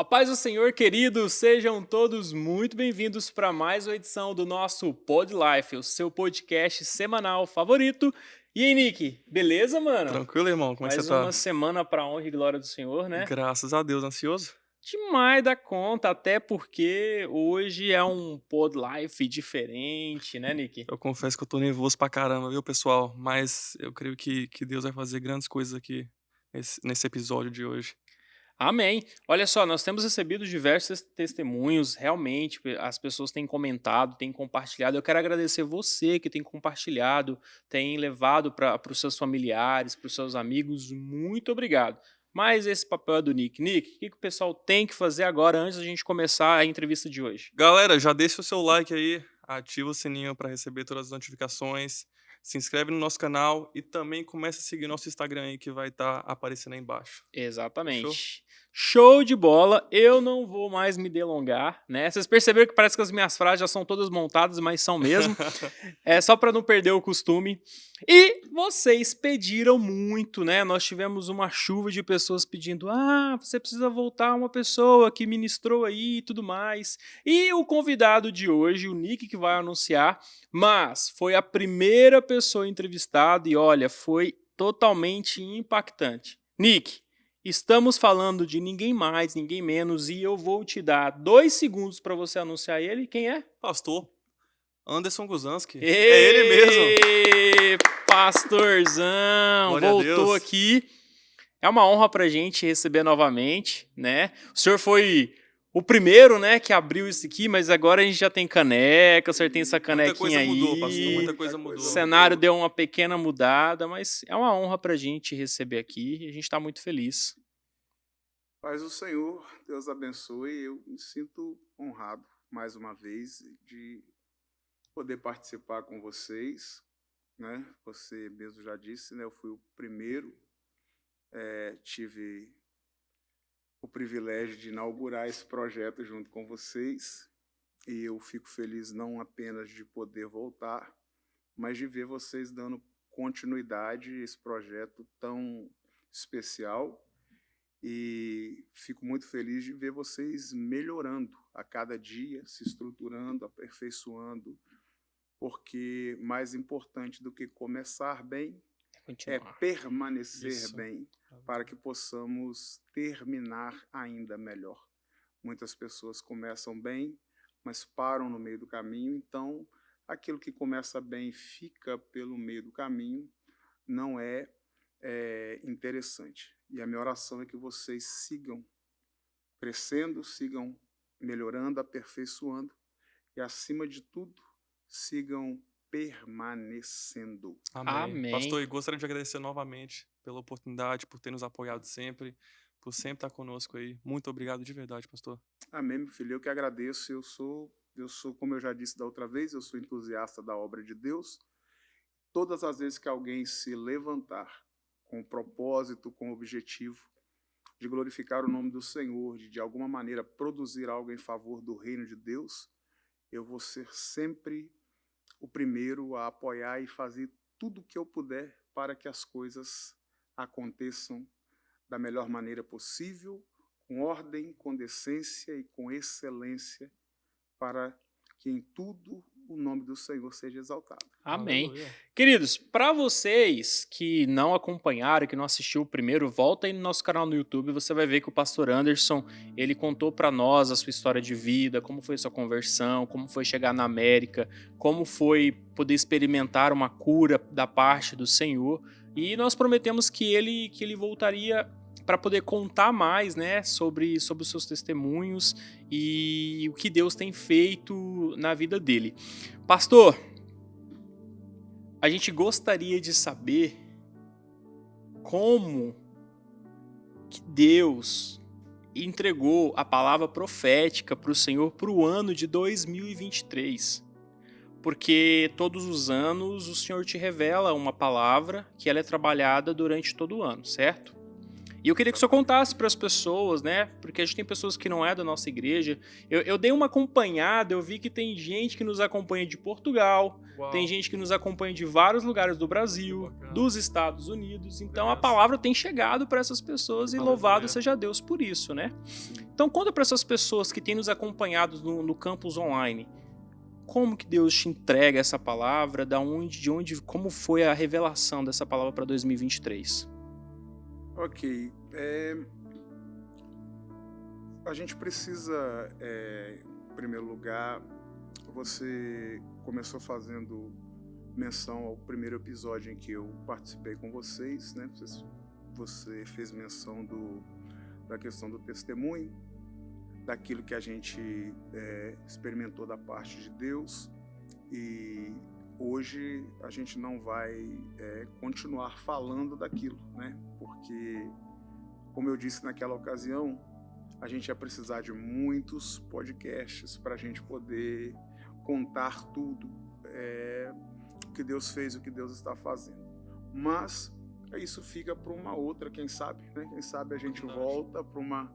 A paz do Senhor, queridos, sejam todos muito bem-vindos para mais uma edição do nosso Pod Life, o seu podcast semanal favorito. E aí, Nick, beleza, mano? Tranquilo, irmão? Como é que você Mais tá? uma semana para honra e glória do Senhor, né? Graças a Deus, ansioso? Demais da conta, até porque hoje é um Pod Life diferente, né, Nick? Eu confesso que eu tô nervoso pra caramba, viu, pessoal? Mas eu creio que Deus vai fazer grandes coisas aqui nesse episódio de hoje. Amém. Olha só, nós temos recebido diversos testemunhos, realmente, as pessoas têm comentado, têm compartilhado. Eu quero agradecer você que tem compartilhado, tem levado para os seus familiares, para os seus amigos. Muito obrigado. Mas esse papel é do Nick. Nick, o que o pessoal tem que fazer agora antes da gente começar a entrevista de hoje? Galera, já deixa o seu like aí, ativa o sininho pra receber todas as notificações, se inscreve no nosso canal e também começa a seguir nosso Instagram aí que vai estar aparecendo aí embaixo. Fechou? Exatamente. Show de bola. Eu não vou mais me delongar, né? Vocês perceberam que parece que as minhas frases já são todas montadas, mas são mesmo. É só para não perder o costume. E vocês pediram muito, né? Nós tivemos uma chuva de pessoas pedindo: "Ah, você precisa voltar uma pessoa que ministrou aí e tudo mais". E o convidado de hoje, o Nick que vai anunciar, mas foi a primeira pessoa entrevistada e olha, foi totalmente impactante. Nick, estamos falando de ninguém mais, ninguém menos, e eu vou te dar 2 segundos para você anunciar ele. Quem é? Pastor Anderson Guzanski. É ele mesmo. Ê, pastorzão, Glória a voltou Deus. aqui. É uma honra pra gente receber novamente, né? O senhor foi o primeiro, né, que abriu isso aqui, mas agora a gente já tem caneca, o senhor tem essa Muita canequinha coisa mudou, pastor. aí. Muita coisa O mudou. cenário deu uma pequena mudada, mas é uma honra pra gente receber aqui e a gente tá muito feliz. Paz do Senhor, Deus abençoe. Eu me sinto honrado, mais uma vez, de poder participar com vocês, né? Você mesmo já disse, né? Eu fui o primeiro, tive o privilégio de inaugurar esse projeto junto com vocês e eu fico feliz não apenas de poder voltar, mas de ver vocês dando continuidade a esse projeto tão especial. E fico muito feliz de ver vocês melhorando a cada dia, se estruturando, aperfeiçoando, porque mais importante do que começar bem é Continuar. permanecer Isso. bem, para que possamos terminar ainda melhor. Muitas pessoas começam bem, mas param no meio do caminho, então aquilo que começa bem fica pelo meio do caminho, não é interessante. E a minha oração é que vocês sigam crescendo, sigam melhorando, aperfeiçoando e, acima de tudo, sigam permanecendo. Amém. Pastor, e gostaria de agradecer novamente pela oportunidade, por ter nos apoiado sempre, por sempre estar conosco aí. Muito obrigado de verdade, pastor. Amém, meu filho. Eu que agradeço. Eu sou, como eu já disse da outra vez, eu sou entusiasta da obra de Deus. Todas as vezes que alguém se levantar com propósito, com objetivo de glorificar o nome do Senhor, de alguma maneira produzir algo em favor do reino de Deus, eu vou ser sempre o primeiro a apoiar e fazer tudo o que eu puder para que as coisas aconteçam da melhor maneira possível, com ordem, com decência e com excelência, para que em tudo o nome do Senhor seja exaltado. Amém. Aleluia. Queridos, para vocês que não acompanharam, que não assistiu o primeiro, volta aí no nosso canal no YouTube, você vai ver que o pastor Anderson, ele contou para nós a sua história de vida, como foi sua conversão, como foi chegar na América, como foi poder experimentar uma cura da parte do Senhor, e nós prometemos que ele voltaria para poder contar mais, né, sobre os seus testemunhos e o que Deus tem feito na vida dele. Pastor, a gente gostaria de saber como que Deus entregou a palavra profética para o Senhor para o ano de 2023. Porque todos os anos o Senhor te revela uma palavra que ela é trabalhada durante todo o ano, certo? E eu queria que o senhor contasse para as pessoas, né? Porque a gente tem pessoas que não é da nossa igreja. Eu dei uma acompanhada, eu vi que tem gente que nos acompanha de Portugal, tem gente que nos acompanha de vários lugares do Brasil, dos Estados Unidos. Então a palavra tem chegado para essas pessoas e louvado seja Deus por isso, né? Então conta para essas pessoas que têm nos acompanhado no campus online. Como que Deus te entrega essa palavra? Como foi a revelação dessa palavra para 2023? Ok. A gente precisa, em primeiro lugar, você começou fazendo menção ao primeiro episódio em que eu participei com vocês, né? Você fez menção da questão do testemunho, daquilo que a gente experimentou da parte de Deus, e hoje a gente não vai continuar falando daquilo, né? Porque, como eu disse naquela ocasião, a gente ia precisar de muitos podcasts para a gente poder contar tudo o que Deus fez, o que Deus está fazendo. Mas isso fica para uma outra, quem sabe, né? Quem sabe a gente volta para uma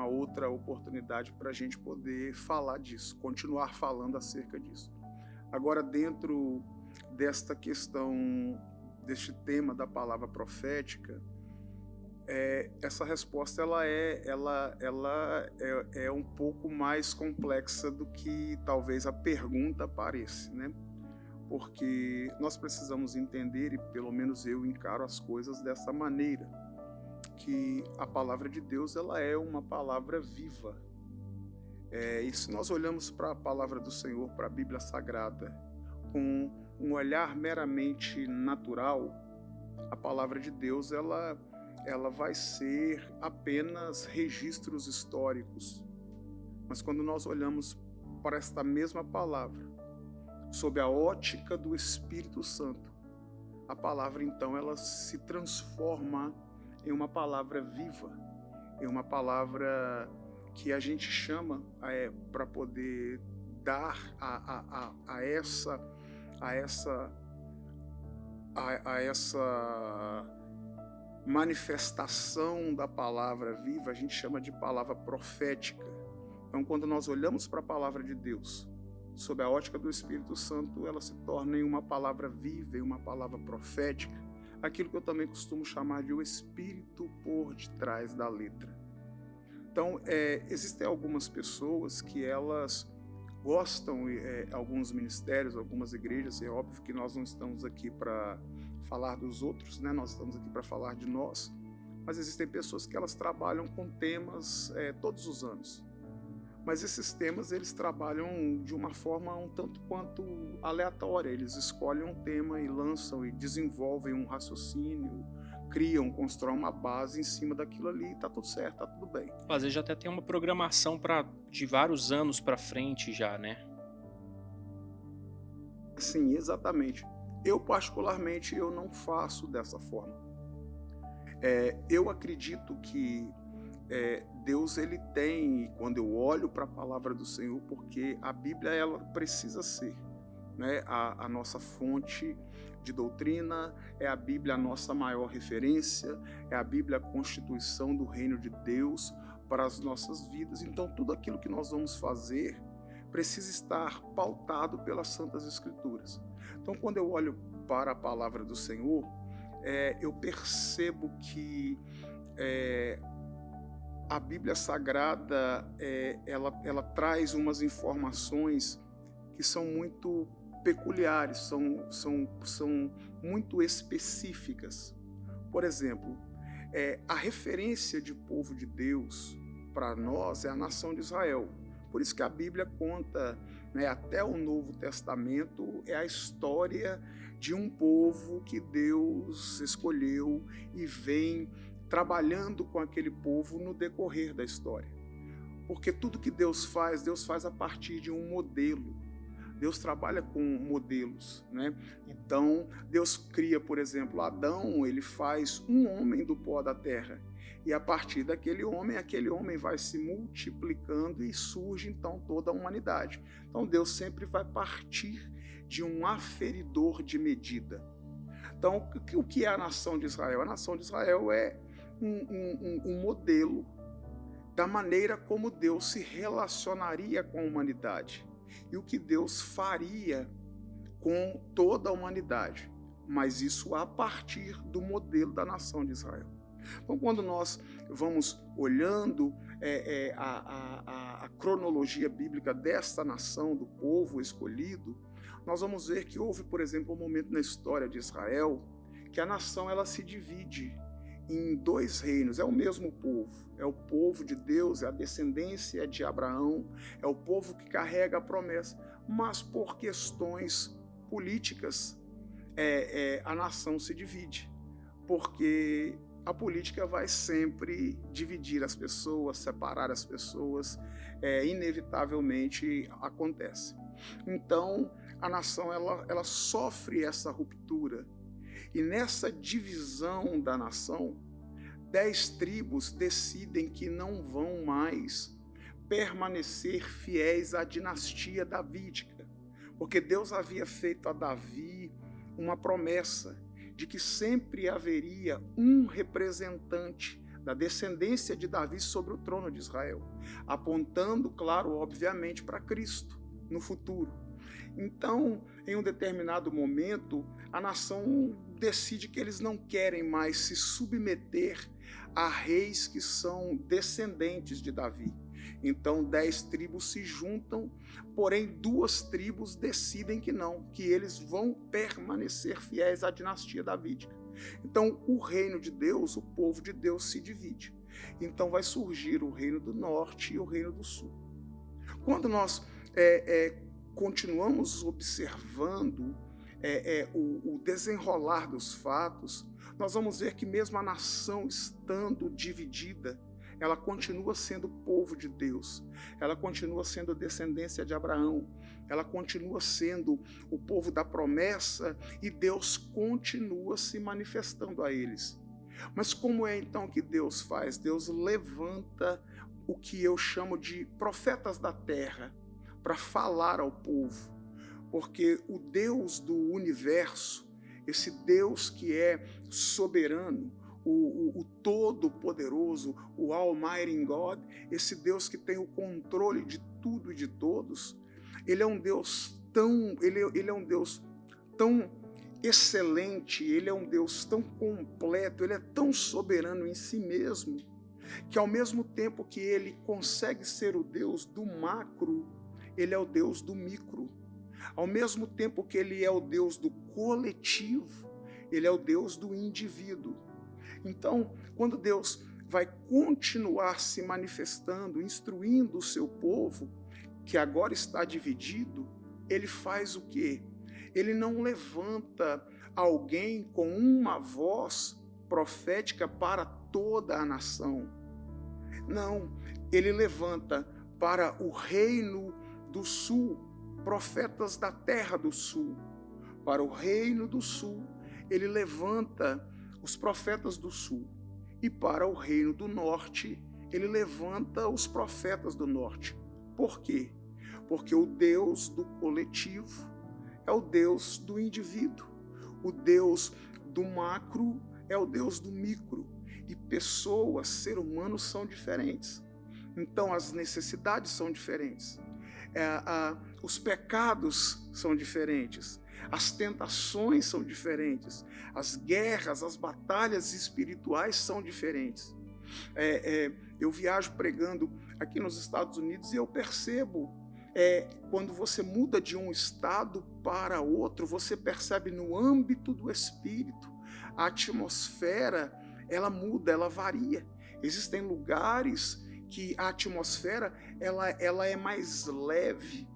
outra oportunidade para a gente poder falar disso, continuar falando acerca disso. Agora, dentro desta questão, deste tema da palavra profética, essa resposta ela é um pouco mais complexa do que talvez a pergunta pareça, né? Porque nós precisamos entender, e pelo menos eu encaro as coisas dessa maneira, que a palavra de Deus ela é uma palavra viva. E se nós olhamos para a palavra do Senhor, para a Bíblia Sagrada, com um olhar meramente natural, a palavra de Deus ela vai ser apenas registros históricos. Mas quando nós olhamos para esta mesma palavra, sob a ótica do Espírito Santo, a palavra então ela se transforma em uma palavra viva, em uma palavra que a gente chama para poder dar a essa manifestação da palavra viva, a gente chama de palavra profética. Então, quando nós olhamos para a palavra de Deus, sob a ótica do Espírito Santo, ela se torna em uma palavra viva, em uma palavra profética, aquilo que eu também costumo chamar de o Espírito por detrás da letra. Então, existem algumas pessoas que elas gostam, alguns ministérios, algumas igrejas, é óbvio que nós não estamos aqui para falar dos outros, né? Nós estamos aqui para falar de nós, mas existem pessoas que elas trabalham com temas todos os anos. Mas esses temas, eles trabalham de uma forma um tanto quanto aleatória. Eles escolhem um tema e lançam e desenvolvem um raciocínio, criam, constroem uma base em cima daquilo ali, e tá tudo certo, tá tudo bem. Às vezes já até tem uma programação de vários anos para frente já, né? Sim, exatamente. Eu, particularmente, eu não faço dessa forma. Eu acredito que Deus ele tem, quando eu olho para a palavra do Senhor, porque a Bíblia ela precisa ser, né, a nossa fonte de doutrina, é a Bíblia a nossa maior referência, é a Bíblia a constituição do reino de Deus para as nossas vidas. Então tudo aquilo que nós vamos fazer precisa estar pautado pelas Santas Escrituras. Então quando eu olho para a palavra do Senhor, eu percebo que a Bíblia Sagrada, ela traz umas informações que são muito peculiares, são muito específicas. Por exemplo, a referência de povo de Deus para nós é a nação de Israel. Por isso que a Bíblia conta, né, até o Novo Testamento, é a história de um povo que Deus escolheu e vem trabalhando com aquele povo no decorrer da história. Porque tudo que Deus faz a partir de um modelo. Deus trabalha com modelos, né? Então, Deus cria, por exemplo, Adão, ele faz um homem do pó da terra. E a partir daquele homem vai se multiplicando e surge, então, toda a humanidade. Então, Deus sempre vai partir de um aferidor de medida. Então, o que é a nação de Israel? A nação de Israel é um modelo da maneira como Deus se relacionaria com a humanidade e o que Deus faria com toda a humanidade, mas isso a partir do modelo da nação de Israel. Então, quando nós vamos olhando a cronologia bíblica desta nação, do povo escolhido, nós vamos ver que houve, por exemplo, um momento na história de Israel que a nação ela se divide em dois reinos. É o mesmo povo, é o povo de Deus, é a descendência de Abraão, é o povo que carrega a promessa, mas por questões políticas a nação se divide, porque a política vai sempre dividir as pessoas, separar as pessoas, inevitavelmente acontece. Então, a nação ela sofre essa ruptura. E nessa divisão da nação, 10 tribos decidem que não vão mais permanecer fiéis à dinastia davídica, porque Deus havia feito a Davi uma promessa de que sempre haveria um representante da descendência de Davi sobre o trono de Israel, apontando, claro, obviamente, para Cristo no futuro. Então, em um determinado momento, a nação decide que eles não querem mais se submeter a reis que são descendentes de Davi. Então, 10 tribos se juntam, porém 2 tribos decidem que não, que eles vão permanecer fiéis à dinastia davídica. Então, o reino de Deus, o povo de Deus se divide. Então, vai surgir o reino do norte e o reino do sul. Quando nós continuamos observando o desenrolar dos fatos, nós vamos ver que mesmo a nação estando dividida, ela continua sendo povo de Deus, ela continua sendo descendência de Abraão, ela continua sendo o povo da promessa e Deus continua se manifestando a eles. Mas como é então que Deus faz? Deus levanta o que eu chamo de profetas da terra para falar ao povo, porque o Deus do universo, esse Deus que é soberano, o Todo-Poderoso, o Almighty God, esse Deus que tem o controle de tudo e de todos, ele é um Deus tão, ele é um Deus tão excelente, ele é um Deus tão completo, ele é tão soberano em si mesmo, que ao mesmo tempo que ele consegue ser o Deus do macro, ele é o Deus do micro. Ao mesmo tempo que ele é o Deus do coletivo, ele é o Deus do indivíduo. Então, quando Deus vai continuar se manifestando, instruindo o seu povo, que agora está dividido, ele faz o quê? Ele não levanta alguém com uma voz profética para toda a nação. Não, ele levanta para o reino do sul, profetas da terra do sul. Para o reino do sul, ele levanta os profetas do sul. E para o reino do norte, ele levanta os profetas do norte. Por quê? Porque o Deus do coletivo é o Deus do indivíduo. O Deus do macro é o Deus do micro. E pessoas, seres humanos, são diferentes. Então as necessidades são diferentes. Os pecados são diferentes. As tentações são diferentes. As guerras, as batalhas espirituais são diferentes. Eu viajo pregando aqui nos Estados Unidos e eu percebo, quando você muda de um estado para outro, você percebe no âmbito do espírito, a atmosfera, ela muda, ela varia. Existem lugares que a atmosfera ela é mais leve.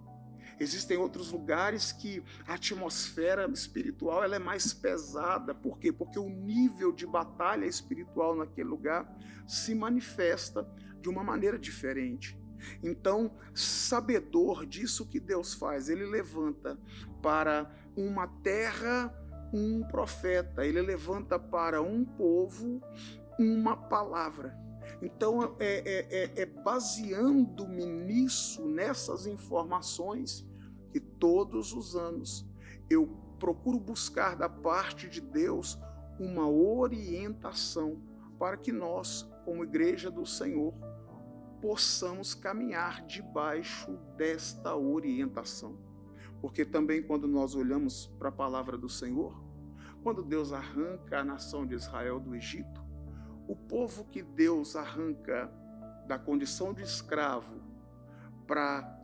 Existem outros lugares que a atmosfera espiritual ela é mais pesada. Por quê? Porque o nível de batalha espiritual naquele lugar se manifesta de uma maneira diferente. Então, sabedor disso que Deus faz, ele levanta para uma terra um profeta, ele levanta para um povo uma palavra. Então, baseando-me nisso, nessas informações, que todos os anos eu procuro buscar da parte de Deus uma orientação para que nós, como igreja do Senhor, possamos caminhar debaixo desta orientação. Porque também quando nós olhamos para a palavra do Senhor, quando Deus arranca a nação de Israel do Egito, o povo que Deus arranca da condição de escravo para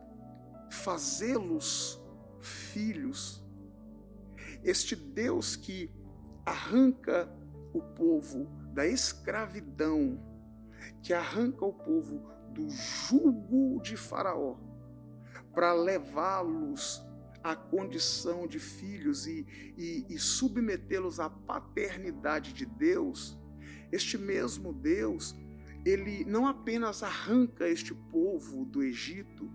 fazê-los filhos, este Deus que arranca o povo da escravidão, que arranca o povo do jugo de Faraó, para levá-los à condição de filhos e submetê-los à paternidade de Deus, este mesmo Deus, ele não apenas arranca este povo do Egito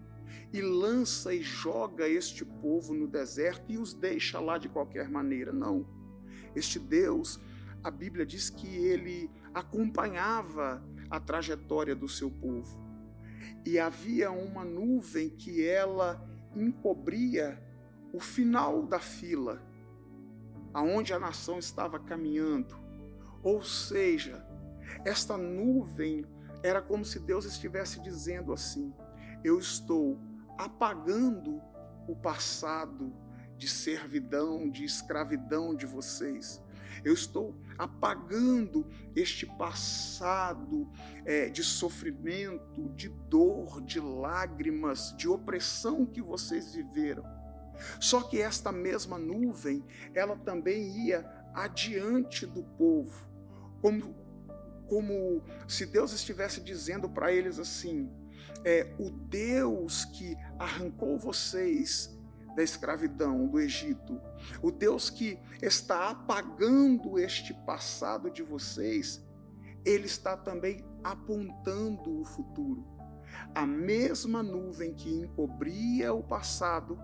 e lança e joga este povo no deserto e os deixa lá de qualquer maneira, não. Este Deus, a Bíblia diz que ele acompanhava a trajetória do seu povo. E havia uma nuvem que ela encobria o final da fila, aonde a nação estava caminhando. Ou seja, esta nuvem era como se Deus estivesse dizendo assim: eu estou apagando o passado de servidão, de escravidão de vocês. Eu estou apagando este passado de sofrimento, de dor, de lágrimas, de opressão que vocês viveram. Só que esta mesma nuvem, ela também ia adiante do povo, como se Deus estivesse dizendo para eles assim: o Deus que arrancou vocês da escravidão do Egito, o Deus que está apagando este passado de vocês, ele está também apontando o futuro. A mesma nuvem que encobria o passado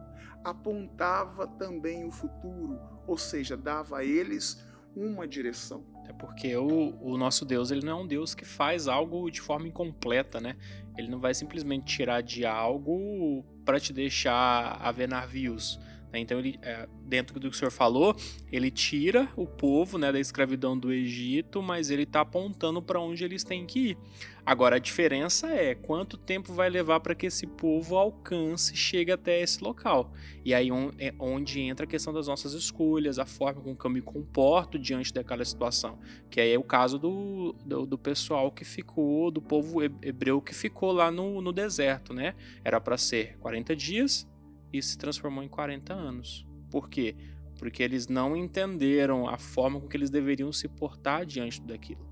apontava também o futuro, ou seja, dava a eles uma direção. É porque o nosso Deus, ele não é um Deus que faz algo de forma incompleta, né? Ele não vai simplesmente tirar de algo para te deixar haver navios, né? Então, ele, dentro do que o senhor falou, ele tira o povo, né, da escravidão do Egito, mas ele está apontando para onde eles têm que ir. Agora, a diferença é quanto tempo vai levar para que esse povo alcance e chegue até esse local. E aí é onde entra a questão das nossas escolhas, a forma com que eu me comporto diante daquela situação. Que aí é o caso do pessoal que ficou, do povo hebreu que ficou lá no deserto, né? Era para ser 40 dias e se transformou em 40 anos. Por quê? Porque eles não entenderam a forma com que eles deveriam se portar diante daquilo.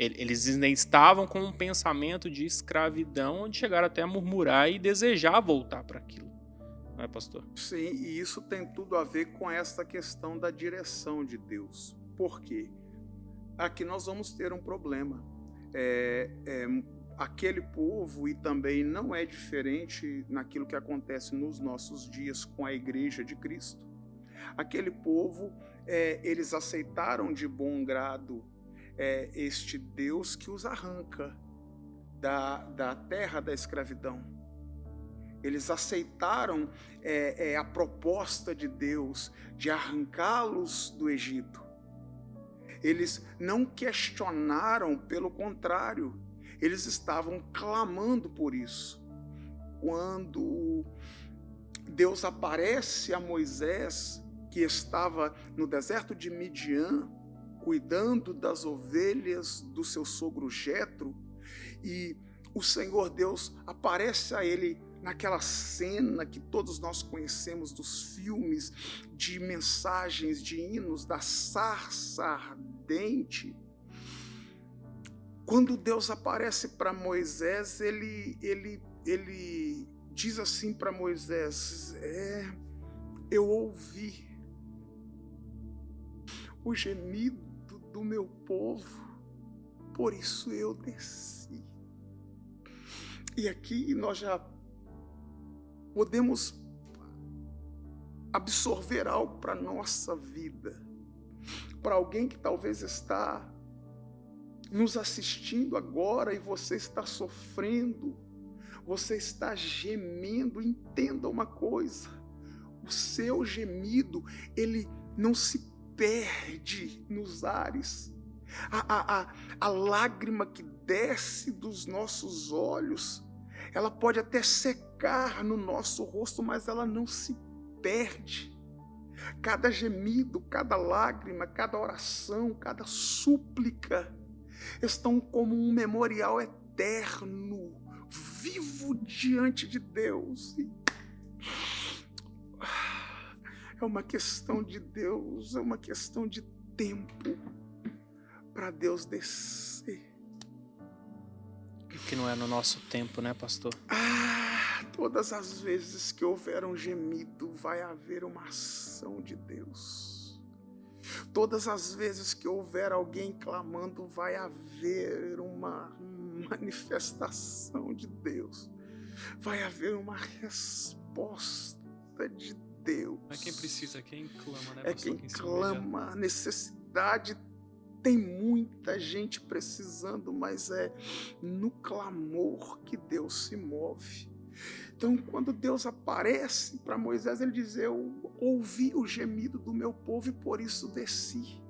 Eles ainda estavam com um pensamento de escravidão, onde chegaram até a murmurar e desejar voltar para aquilo. Não é, pastor? Sim, e isso tem tudo a ver com essa questão da direção de Deus. Por quê? Aqui nós vamos ter um problema. Aquele povo, e também não é diferente naquilo que acontece nos nossos dias com a Igreja de Cristo. Aquele povo, eles aceitaram de bom grado este Deus que os arranca da terra da escravidão. Eles aceitaram a proposta de Deus de arrancá-los do Egito. Eles não questionaram, pelo contrário, eles estavam clamando por isso. Quando Deus aparece a Moisés, que estava no deserto de Midian, cuidando das ovelhas do seu sogro Jetro, e o Senhor Deus aparece a ele naquela cena que todos nós conhecemos dos filmes, de mensagens, de hinos, da sarça ardente. Quando Deus aparece para Moisés, ele diz assim para Moisés: eu ouvi o gemido do meu povo, por isso eu desci. E aqui nós já podemos absorver algo para a nossa vida, para alguém que talvez está nos assistindo agora e você está sofrendo, você está gemendo. Entenda uma coisa: o seu gemido, ele não se perde nos ares, A lágrima que desce dos nossos olhos, ela pode até secar no nosso rosto, mas ela não se perde. Cada gemido, cada lágrima, cada oração, cada súplica estão como um memorial eterno, vivo diante de Deus. É uma questão de Deus, é uma questão de tempo para Deus descer. Que não é no nosso tempo, né, pastor? Todas as vezes que houver um gemido, vai haver uma ação de Deus. Todas as vezes que houver alguém clamando, vai haver uma manifestação de Deus. Vai haver uma resposta de Deus. É quem precisa, é quem clama, né? É quem clama. A necessidade, tem muita gente precisando, mas é no clamor que Deus se move. Então, quando Deus aparece para Moisés, ele diz: eu ouvi o gemido do meu povo e por isso desci.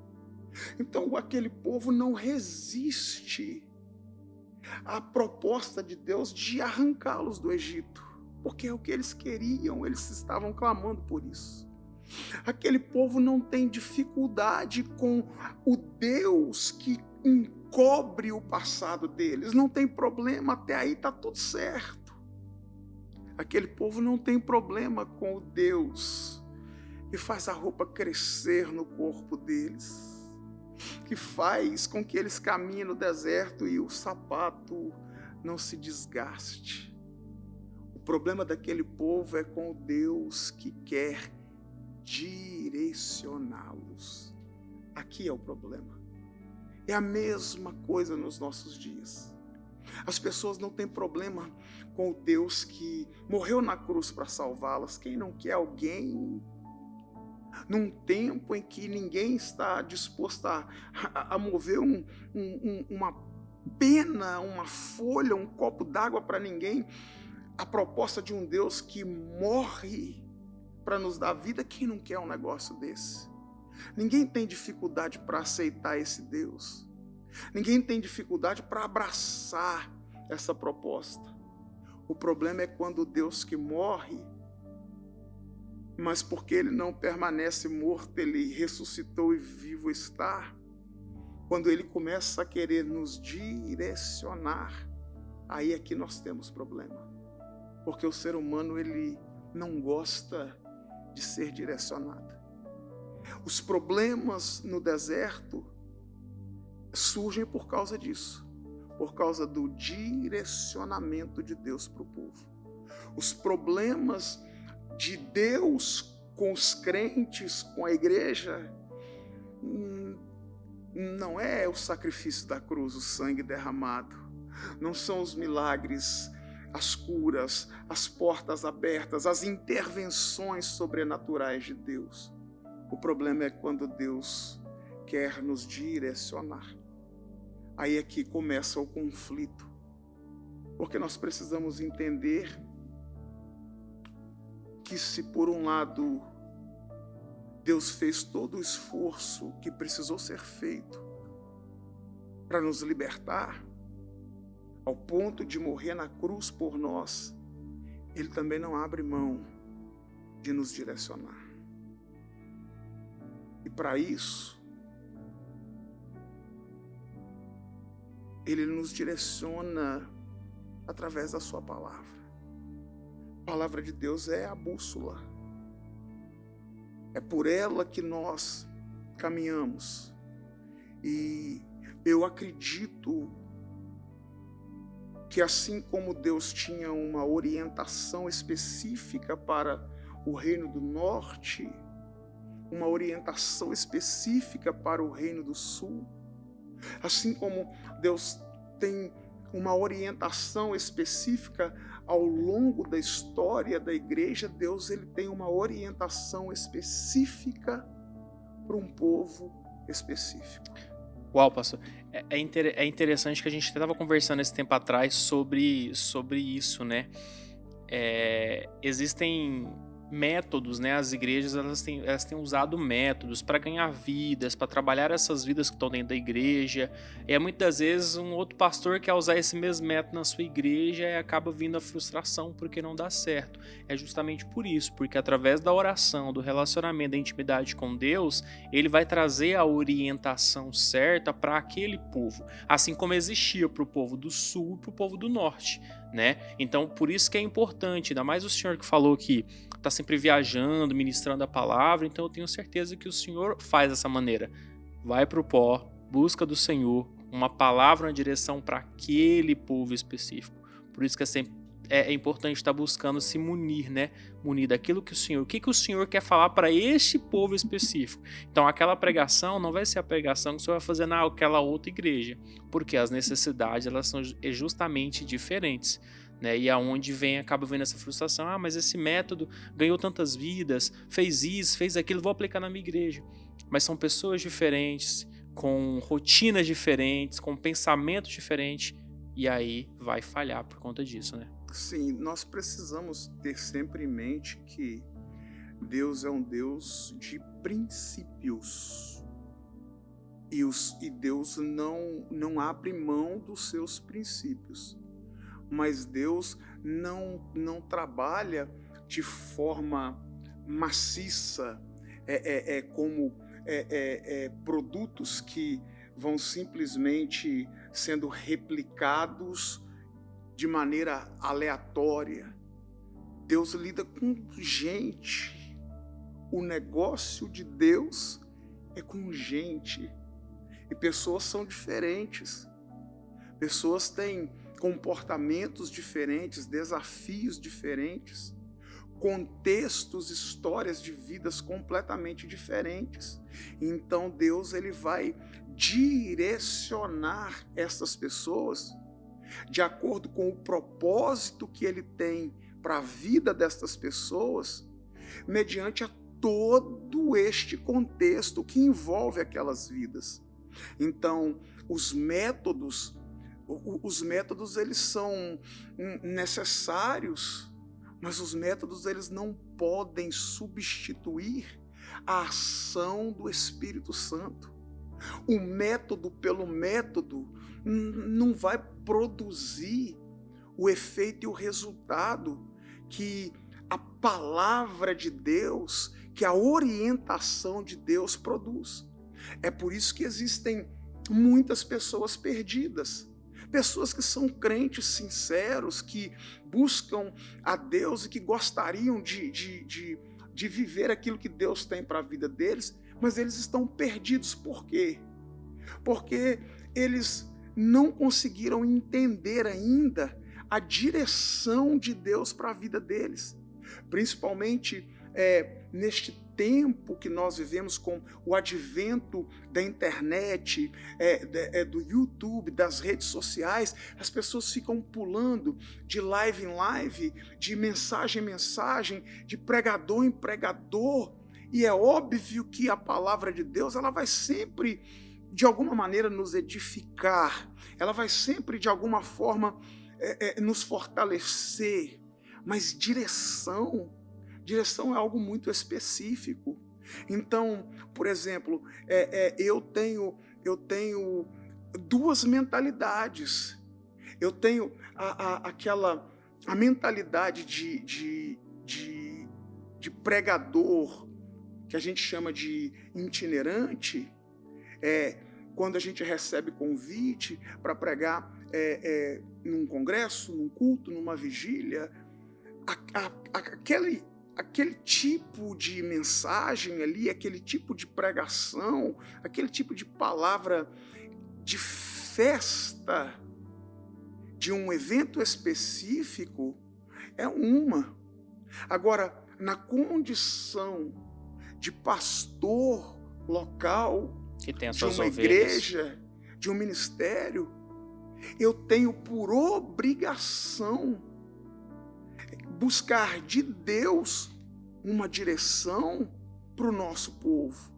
Então, aquele povo não resiste à proposta de Deus de arrancá-los do Egito, porque é o que eles queriam, eles estavam clamando por isso. Aquele povo não tem dificuldade com o Deus que encobre o passado deles, não tem problema, até aí está tudo certo. Aquele povo não tem problema com o Deus que faz a roupa crescer no corpo deles, que faz com que eles caminhem no deserto e o sapato não se desgaste. O problema daquele povo é com o Deus que quer direcioná-los. Aqui é o problema. É a mesma coisa nos nossos dias. As pessoas não têm problema com o Deus que morreu na cruz para salvá-las. Quem não quer alguém num tempo em que ninguém está disposto a mover uma pena, uma folha, um copo d'água para ninguém? A proposta de um Deus que morre para nos dar vida, quem não quer um negócio desse? Ninguém tem dificuldade para aceitar esse Deus. Ninguém tem dificuldade para abraçar essa proposta. O problema é quando o Deus que morre, mas porque ele não permanece morto, ele ressuscitou e vivo está. Quando ele começa a querer nos direcionar, aí é que nós temos problema. Porque o ser humano, ele não gosta de ser direcionado. Os problemas no deserto surgem por causa disso, por causa do direcionamento de Deus para o povo. Os problemas de Deus com os crentes, com a igreja, não é o sacrifício da cruz, o sangue derramado, não são os milagres, as curas, as portas abertas, as intervenções sobrenaturais de Deus. O problema é quando Deus quer nos direcionar. Aí é que começa o conflito, porque nós precisamos entender que se por um lado Deus fez todo o esforço que precisou ser feito para nos libertar, ao ponto de morrer na cruz por nós, Ele também não abre mão de nos direcionar. E para isso, Ele nos direciona através da sua palavra. A palavra de Deus é a bússola. É por ela que nós caminhamos. E eu acredito que assim como Deus tinha uma orientação específica para o Reino do Norte, uma orientação específica para o Reino do Sul, assim como Deus tem uma orientação específica ao longo da história da igreja, Deus ele tem uma orientação específica para um povo específico. Uau, pastor. É interessante que a gente estava conversando esse tempo atrás sobre isso, né? Existem métodos, né? As igrejas elas têm usado métodos para ganhar vidas, para trabalhar essas vidas que estão dentro da igreja. E muitas vezes um outro pastor quer usar esse mesmo método na sua igreja e acaba vindo a frustração porque não dá certo. É justamente por isso, porque através da oração, do relacionamento, da intimidade com Deus, ele vai trazer a orientação certa para aquele povo, assim como existia para o povo do sul e para o povo do norte, né? Então, por isso que é importante, ainda mais o senhor que falou que está sempre viajando, ministrando a palavra, então eu tenho certeza que o Senhor faz dessa maneira. Vai para o pó, busca do Senhor uma palavra, uma direção para aquele povo específico. Por isso que é importante estar buscando se munir, né? Munir daquilo que o que o Senhor quer falar para este povo específico. Então aquela pregação não vai ser a pregação que o Senhor vai fazer naquela outra igreja, porque as necessidades elas são justamente diferentes. Né, e aonde acaba vendo essa frustração, mas esse método ganhou tantas vidas, fez isso, fez aquilo, vou aplicar na minha igreja. Mas são pessoas diferentes, com rotinas diferentes, com pensamentos diferentes, e aí vai falhar por conta disso, né? Sim, nós precisamos ter sempre em mente que Deus é um Deus de princípios. E Deus não abre mão dos seus princípios. Mas Deus não trabalha de forma maciça, como produtos que vão simplesmente sendo replicados de maneira aleatória. Deus lida com gente. O negócio de Deus é com gente. E pessoas são diferentes. Pessoas têm comportamentos diferentes, desafios diferentes, contextos, histórias de vidas completamente diferentes. Então Deus ele vai direcionar essas pessoas de acordo com o propósito que ele tem para a vida destas pessoas, mediante a todo este contexto que envolve aquelas vidas. Então, os métodos eles são necessários, mas os métodos eles não podem substituir a ação do Espírito Santo. O método pelo método não vai produzir o efeito e o resultado que a palavra de Deus, que a orientação de Deus produz. É por isso que existem muitas pessoas perdidas. Pessoas que são crentes sinceros, que buscam a Deus e que gostariam de viver aquilo que Deus tem para a vida deles, mas eles estão perdidos. Por quê? Porque eles não conseguiram entender ainda a direção de Deus para a vida deles. Principalmente neste tempo que nós vivemos com o advento da internet, do YouTube, das redes sociais, as pessoas ficam pulando de live em live, de mensagem em mensagem, de pregador em pregador, e é óbvio que a palavra de Deus ela vai sempre, de alguma maneira, nos edificar, ela vai sempre, de alguma forma, nos fortalecer, mas direção é algo muito específico. Então, por exemplo, eu tenho duas mentalidades. Eu tenho a mentalidade de pregador, que a gente chama de itinerante, quando a gente recebe convite para pregar num congresso, num culto, numa vigília, aquele tipo de mensagem ali, aquele tipo de pregação, aquele tipo de palavra de festa, de um evento específico, é uma. Agora, na condição de pastor local, que tem as de suas uma ovelhas, igreja, de um ministério, eu tenho por obrigação buscar de Deus uma direção para o nosso povo.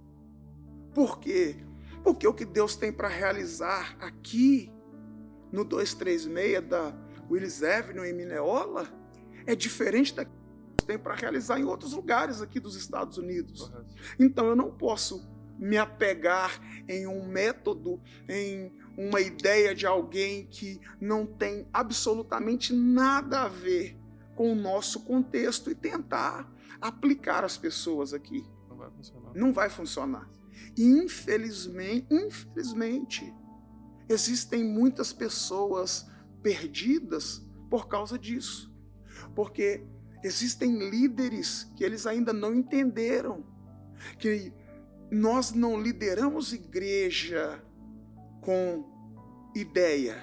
Por quê? Porque o que Deus tem para realizar aqui no 236 da Willis Avenue em Mineola é diferente daquilo tem para realizar em outros lugares aqui dos Estados Unidos. Correto. Então eu não posso me apegar em um método, em uma ideia de alguém que não tem absolutamente nada a ver com o nosso contexto e tentar aplicar as pessoas aqui. Não vai funcionar. Não vai funcionar. E infelizmente, existem muitas pessoas perdidas por causa disso. Porque existem líderes que eles ainda não entenderam que nós não lideramos igreja com ideia.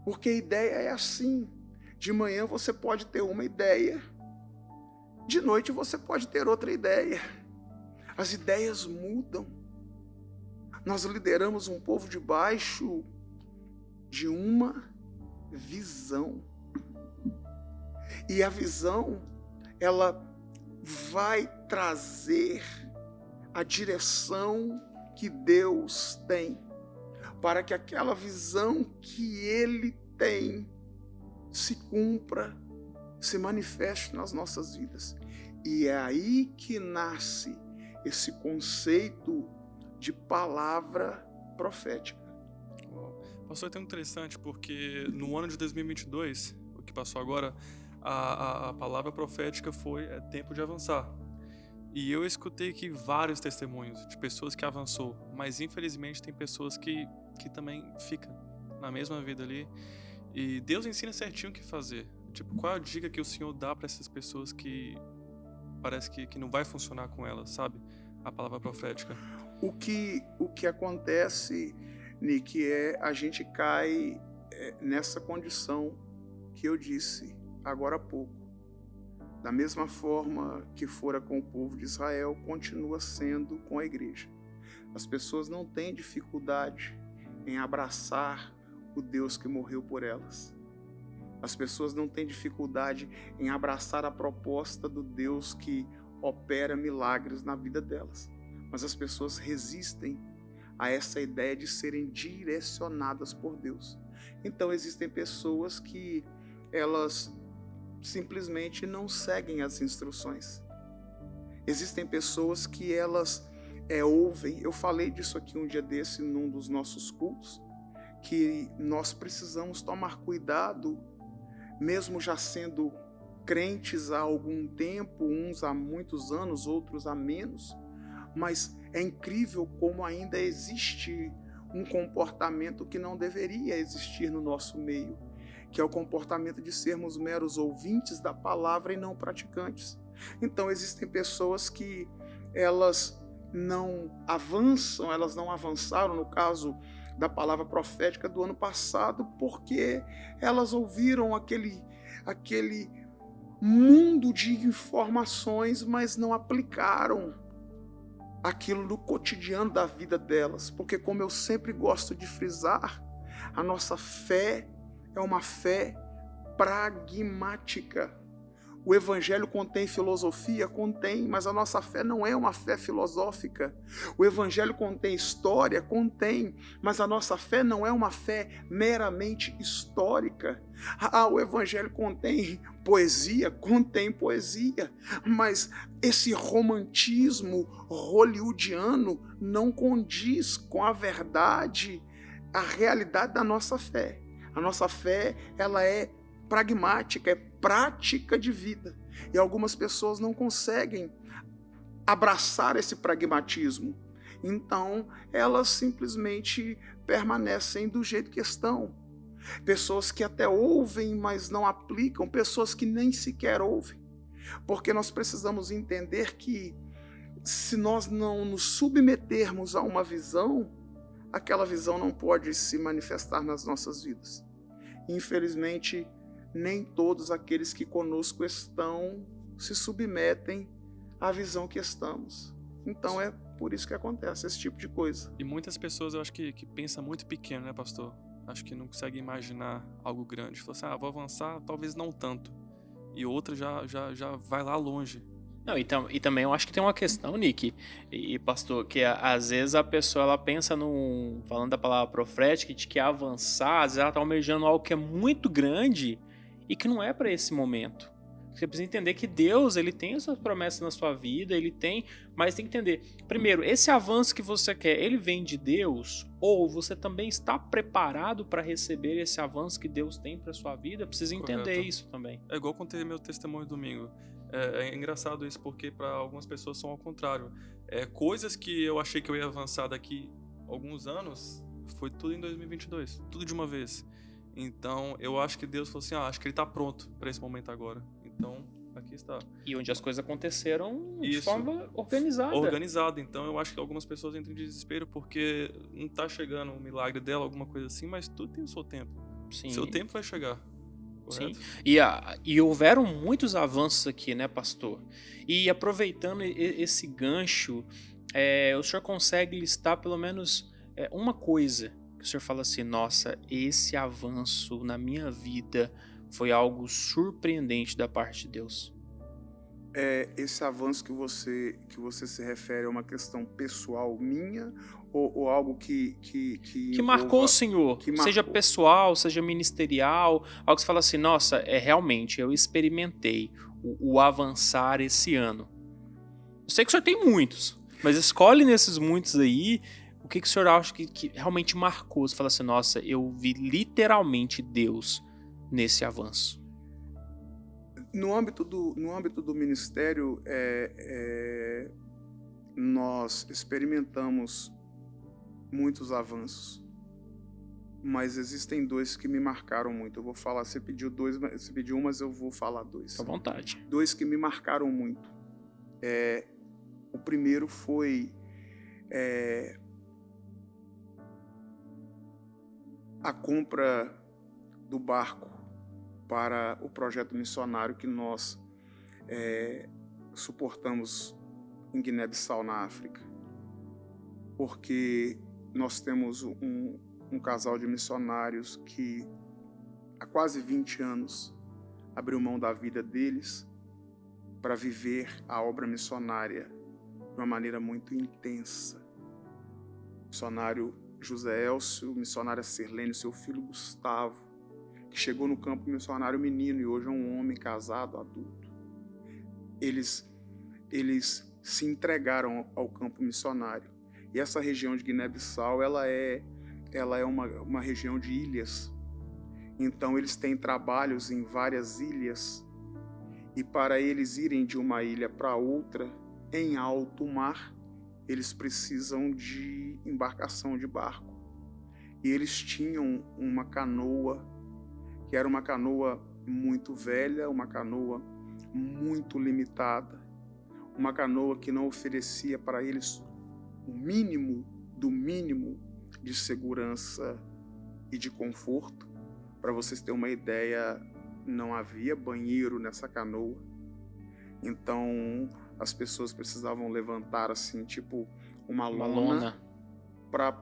Porque ideia é assim. De manhã você pode ter uma ideia, de noite você pode ter outra ideia. As ideias mudam. Nós lideramos um povo debaixo de uma visão. E a visão, ela vai trazer a direção que Deus tem, para que aquela visão que Ele tem se cumpra, se manifeste nas nossas vidas. E é aí que nasce esse conceito de palavra profética. Pastor, é tão interessante porque no ano de 2022, o que passou agora, a palavra profética foi tempo de avançar. E eu escutei aqui vários testemunhos de pessoas que avançou, mas infelizmente tem pessoas que também ficam na mesma vida ali. E Deus ensina certinho o que fazer. Tipo, qual é a dica que o Senhor dá para essas pessoas que parece que não vai funcionar com elas, sabe? A palavra profética. O que acontece, Nick, é a gente cai nessa condição que eu disse agora há pouco. Da mesma forma que fora com o povo de Israel, continua sendo com a igreja. As pessoas não têm dificuldade em abraçar o Deus que morreu por elas. As pessoas não têm dificuldade em abraçar a proposta do Deus que opera milagres na vida delas. Mas as pessoas resistem a essa ideia de serem direcionadas por Deus. Então existem pessoas que elas simplesmente não seguem as instruções. Existem pessoas que elas ouvem. Eu falei disso aqui um dia desse num dos nossos cultos, que nós precisamos tomar cuidado, mesmo já sendo crentes há algum tempo, uns há muitos anos, outros há menos, mas é incrível como ainda existe um comportamento que não deveria existir no nosso meio, que é o comportamento de sermos meros ouvintes da palavra e não praticantes. Então existem pessoas que elas não avançam, elas não avançaram no caso da palavra profética do ano passado, porque elas ouviram aquele mundo de informações, mas não aplicaram aquilo no cotidiano da vida delas. Porque, como eu sempre gosto de frisar, a nossa fé é uma fé pragmática. O evangelho contém filosofia? Contém, mas a nossa fé não é uma fé filosófica. O evangelho contém história? Contém, mas a nossa fé não é uma fé meramente histórica. O evangelho contém poesia? Contém poesia, mas esse romantismo hollywoodiano não condiz com a verdade, a realidade da nossa fé. A nossa fé, ela é pragmática, é prática de vida. E algumas pessoas não conseguem abraçar esse pragmatismo. Então, elas simplesmente permanecem do jeito que estão. Pessoas que até ouvem, mas não aplicam. Pessoas que nem sequer ouvem. Porque nós precisamos entender que se nós não nos submetermos a uma visão, aquela visão não pode se manifestar nas nossas vidas. Infelizmente, nem todos aqueles que conosco estão se submetem à visão que estamos. Então é por isso que acontece esse tipo de coisa. E muitas pessoas eu acho que pensam muito pequeno, né, pastor? Acho que não conseguem imaginar algo grande. Fala assim, vou avançar, talvez não tanto. E outra já vai lá longe. Não, então, e também eu acho que tem uma questão, Nick e pastor, que às vezes a pessoa ela pensa falando da palavra profética, de que avançar, às vezes ela está almejando algo que é muito grande e que não é para esse momento. Você precisa entender que Deus, ele tem as suas promessas na sua vida, ele tem, mas tem que entender, primeiro, esse avanço que você quer, ele vem de Deus, ou você também está preparado para receber esse avanço que Deus tem para sua vida? Precisa entender Correto. isso também. É igual contei meu testemunho domingo. É engraçado isso porque para algumas pessoas são ao contrário. Coisas que eu achei que eu ia avançar daqui alguns anos, foi tudo em 2022, tudo de uma vez. Então, eu acho que Deus falou assim, acho que ele tá pronto para esse momento agora. Então, aqui está. E onde as coisas aconteceram de Isso. forma organizada. Organizado. Então, eu acho que algumas pessoas entram em desespero porque não tá chegando um milagre dela, alguma coisa assim, mas tudo tem o seu tempo. Sim. Seu tempo vai chegar. Sim. Correto? E houveram muitos avanços aqui, né, pastor? E aproveitando esse gancho, o senhor consegue listar pelo menos uma coisa que o senhor fala assim, nossa, esse avanço na minha vida foi algo surpreendente da parte de Deus? Esse avanço que você se refere é uma questão pessoal minha ou algo que marcou o envolva- senhor, que seja marcou? pessoal, seja ministerial, algo que você fala assim, nossa, realmente, eu experimentei o avançar esse ano. Eu sei que o senhor tem muitos, mas escolhe nesses muitos aí, o que o senhor acha que realmente marcou? Você fala assim, nossa, eu vi literalmente Deus nesse avanço. No âmbito do ministério, nós experimentamos muitos avanços, mas existem dois que me marcaram muito. Eu vou falar, você pediu um, mas eu vou falar dois. Fica à vontade. Dois que me marcaram muito. O primeiro foi a compra do barco para o projeto missionário que nós suportamos em Guiné-Bissau, na África. Porque nós temos um casal de missionários que há quase 20 anos abriu mão da vida deles para viver a obra missionária de uma maneira muito intensa. Missionário José Elcio, missionária Sirlene, seu filho Gustavo, que chegou no campo missionário menino e hoje é um homem casado, adulto. Eles se entregaram ao campo missionário. E essa região de Guiné-Bissau, ela é uma região de ilhas. Então eles têm trabalhos em várias ilhas. E para eles irem de uma ilha para outra, em alto mar, eles precisam de embarcação de barco. E eles tinham uma canoa, que era uma canoa muito velha, uma canoa muito limitada, uma canoa que não oferecia para eles o mínimo do mínimo de segurança e de conforto. Para vocês terem uma ideia, não havia banheiro nessa canoa. Então, as pessoas precisavam levantar assim, tipo uma lona para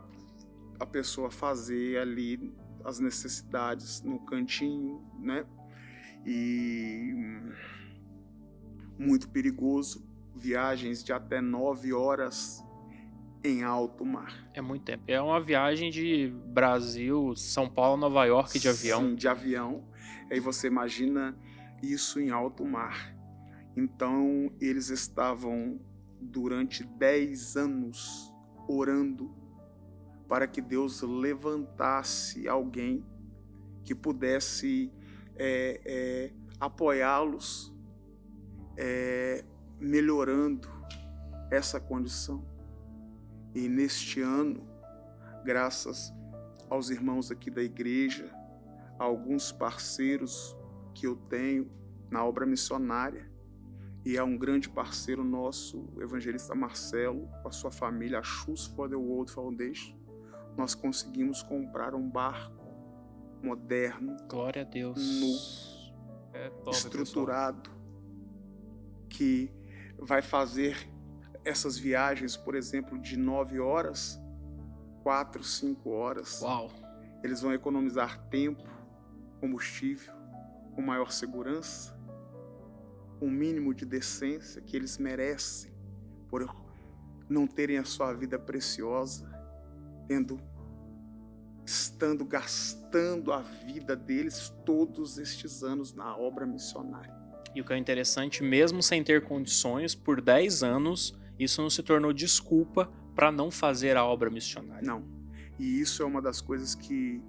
a pessoa fazer ali as necessidades no cantinho, né? E muito perigoso, viagens de até 9 horas em alto mar. É muito tempo. É uma viagem de Brasil, São Paulo, Nova York de avião. Sim, de avião. Aí você imagina isso em alto mar. Então, eles estavam durante 10 anos orando para que Deus levantasse alguém que pudesse apoiá-los, melhorando essa condição. E neste ano, graças aos irmãos aqui da igreja, a alguns parceiros que eu tenho na obra missionária, e é um grande parceiro nosso, o evangelista Marcelo, com a sua família, a Shoes for the World Foundation, nós conseguimos comprar um barco moderno, Glória a Deus. Top, estruturado, que vai fazer essas viagens, por exemplo, de 9 horas, 4, 5 horas. Uau. Eles vão economizar tempo, combustível, com maior segurança, um mínimo de decência que eles merecem por não terem a sua vida preciosa, estando gastando a vida deles todos estes anos na obra missionária. E o que é interessante, mesmo sem ter condições, por 10 anos, isso não se tornou desculpa para não fazer a obra missionária. Não. E isso é uma das coisas que